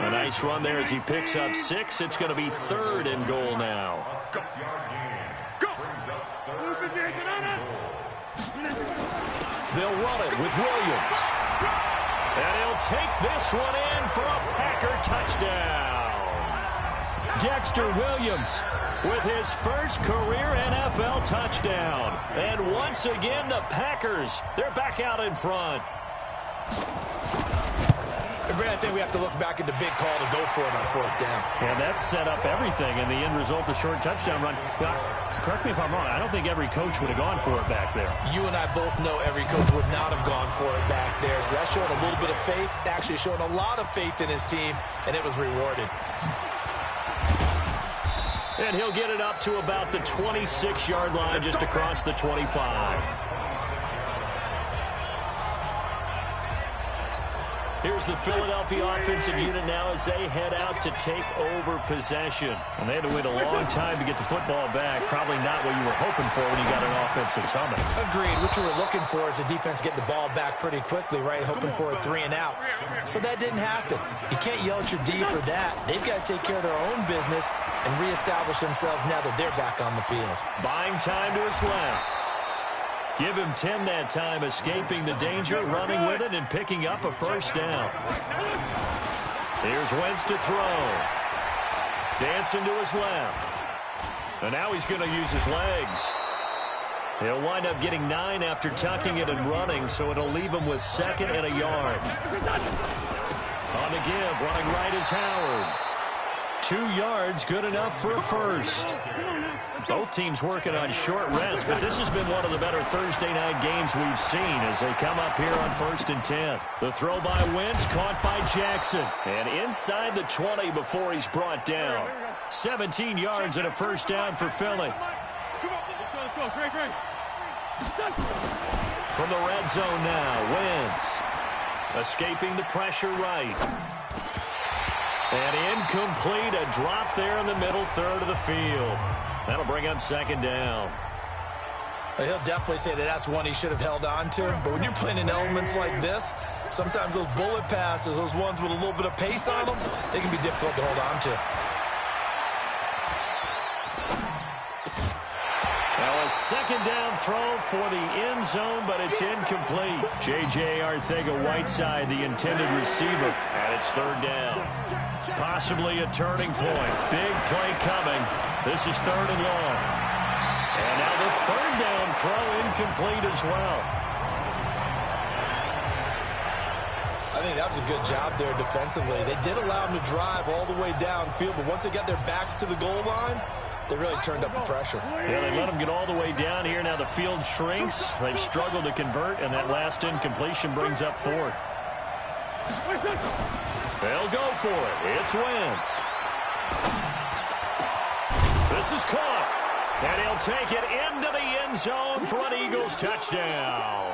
A nice run there as he picks up 6. It's going to be 3rd and goal now. They'll run it with Williams. And he'll take this one in for a Packer touchdown. Dexter Williams with his first career NFL touchdown. And once again, the Packers, they're back out in front. Brad, I think we have to look back at the big call to go for it on 4th down. Yeah, that set up everything, and the end result, the short touchdown run. Well, correct me if I'm wrong, I don't think every coach would have gone for it back there. You and I both know every coach would not have gone for it back there. So that showed a little bit of faith, actually showed a lot of faith in his team, and it was rewarded. And he'll get it up to about the 26-yard line, just across the 25. Here's the Philadelphia offensive unit now as they head out to take over possession. And they had to wait a long time to get the football back. Probably not what you were hoping for when you got an offense that's humming. Agreed. What you were looking for is the defense get the ball back pretty quickly, right? Hoping for a 3 and out. So that didn't happen. You can't yell at your D for that. They've got to take care of their own business and reestablish themselves now that they're back on the field. Buying time to his left. Give him 10 that time, escaping the danger, running with it, and picking up a first down. Here's Wentz to throw. Dancing to his left. And now he's going to use his legs. He'll wind up getting 9 after tucking it and running, so it'll leave him with 2nd and a yard. On the give, running right is Howard. 2 yards, good enough for a first. Both teams working on short rest, but this has been one of the better Thursday night games we've seen as they come up here on 1st and 10. The throw by Wentz, caught by Jackson. And inside the 20 before he's brought down. 17 yards and a first down for Philly. From the red zone now, Wentz. Escaping the pressure right. And incomplete, a drop there in the middle third of the field. That'll bring up 2nd down. He'll definitely say that that's one he should have held on to. But when you're playing in elements like this, sometimes those bullet passes, those ones with a little bit of pace on them, they can be difficult to hold on to. Now a 2nd down throw for the end zone, but it's incomplete. J.J. Arcega-Whiteside, the intended receiver, and it's 3rd down. Possibly a turning point. Big play coming. This is 3rd and long. And now the 3rd down throw incomplete as well. I think that was a good job there defensively. They did allow them to drive all the way downfield, but once they got their backs to the goal line, they really turned up the pressure. Yeah, they let them get all the way down here. Now the field shrinks. They've struggled to convert, and that last incompletion brings up 4th. They'll go for it. It's Wentz. This is caught. And he'll take it into the end zone for an Eagles touchdown.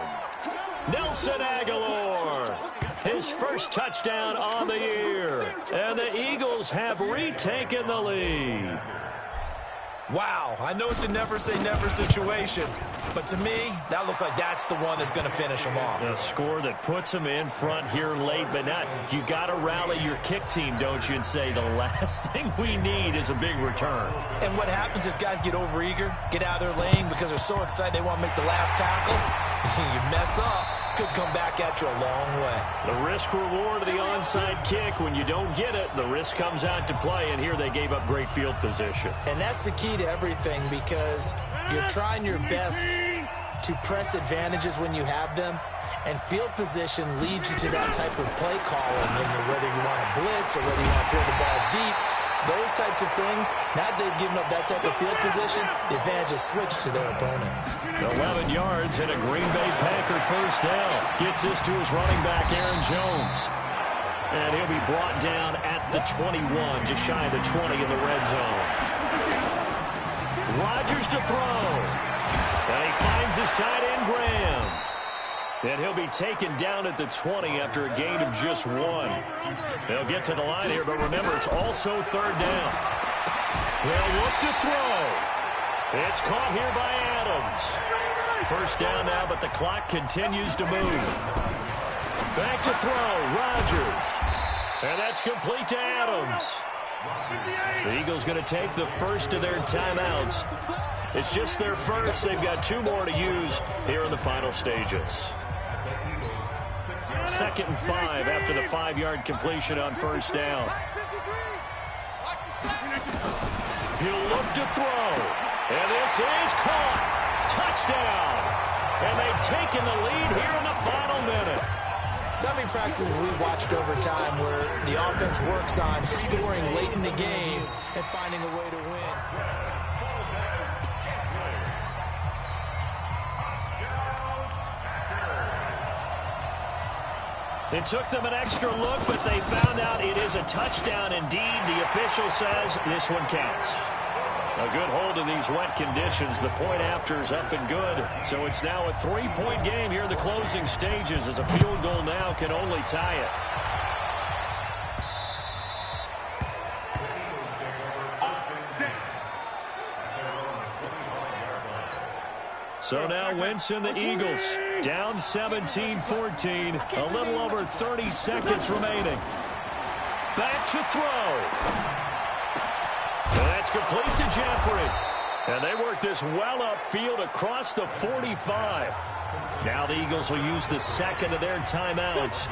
Nelson Aguilar. His first touchdown on the year. And the Eagles have retaken the lead. Wow, I know it's a never-say-never situation, but to me, that looks like that's the one that's going to finish them off. A score that puts them in front here late, but not. You got to rally your kick team, don't you, and say the last thing we need is a big return. And what happens is guys get overeager, get out of their lane because they're so excited they want to make the last tackle. You mess up, could come back at you a long way. The risk-reward of the onside kick, when you don't get it, the risk comes out to play, and here they gave up great field position. And that's the key to everything because you're trying your best to press advantages when you have them, and field position leads you to that type of play calling, whether you want to blitz or whether you want to throw the ball deep. Those types of things, now that they've given up that type of field position, the advantage is switched to their opponent. 11 yards and a Green Bay Packer first down. Gets this to his running back, Aaron Jones. And he'll be brought down at the 21, just shy of the 20 in the red zone. Rodgers to throw. And he finds his tight end, Graham. And he'll be taken down at the 20 after a gain of just 1. They'll get to the line here, but remember, it's also 3rd down. They'll look to throw. It's caught here by Adams. First down now, but the clock continues to move. Back to throw, Rodgers. And that's complete to Adams. The Eagles going to take the first of their timeouts. It's just their first. They've got 2 more to use here in the final stages. 2nd and 5 after the 5-yard completion on first down. He'll look to throw. And this is caught. Touchdown. And they've taken the lead here in the final minute. So many practices we've watched over time where the offense works on scoring late in the game and finding a way to win. It took them an extra look, but they found out it is a touchdown indeed. The official says this one counts. A good hold in these wet conditions. The point after is up and good. So it's now a 3-point game here in the closing stages, as a field goal now can only tie it. So now Wentz and the Eagles down 17-14. A little over 30 seconds remaining. Back to throw. And that's complete to Jeffrey. And they work this well upfield across the 45. Now the Eagles will use the second of their timeouts,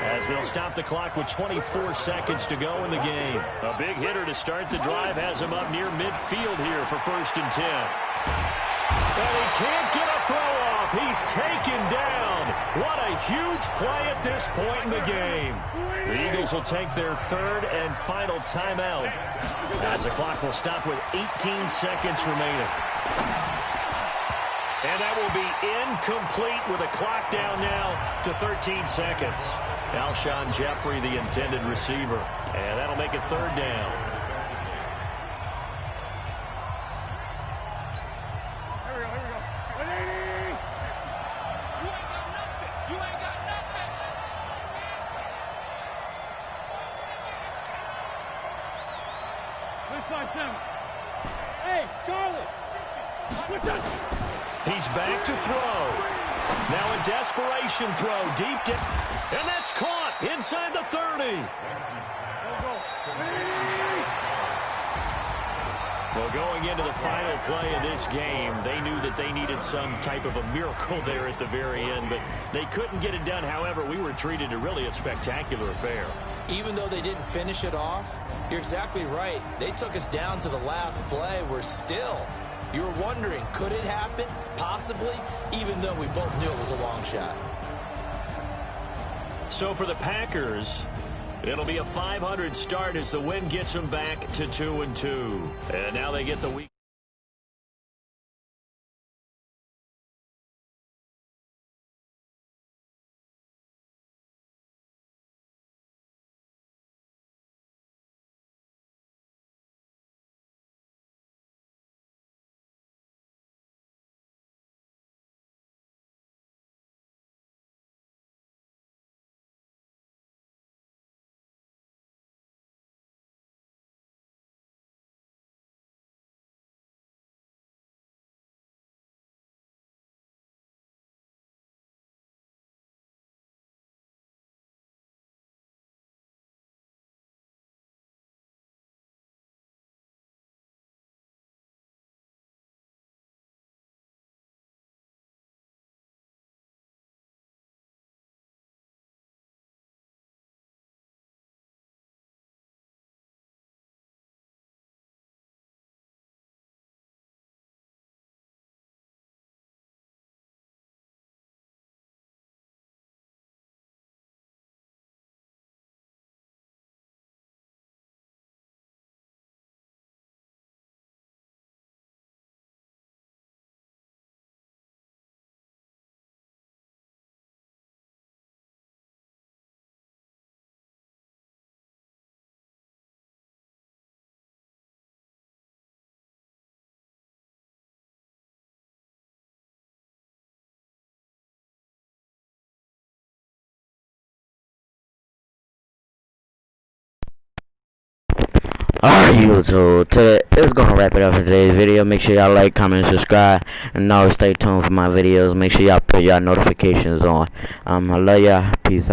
as they'll stop the clock with 24 seconds to go in the game. A big hitter to start the drive has him up near midfield here for 1st and 10. And he can't get a throw off. He's taken down. What a huge play at this point in the game. The Eagles will take their 3rd and final timeout, as the clock will stop with 18 seconds remaining. And that will be incomplete with a clock down now to 13 seconds. Alshon Jeffrey, the intended receiver. And that'll make it 3rd down. He's back to throw. Now a desperation throw deep down. And that's caught inside the 30. Well, going into the final play of this game, they knew that they needed some type of a miracle there at the very end, but they couldn't get it done. However, we were treated to really a spectacular affair. Even though they didn't finish it off, you're exactly right. They took us down to the last play. You were wondering, could it happen? Possibly, even though we both knew it was a long shot. So for the Packers, it'll be a 500 start as the win gets them back to 2-2. And now they get the week. Alright, YouTube, it's gonna wrap it up for today's video. Make sure y'all like, comment, and subscribe, and always stay tuned for my videos. Make sure y'all put y'all notifications on. I love y'all. Peace out.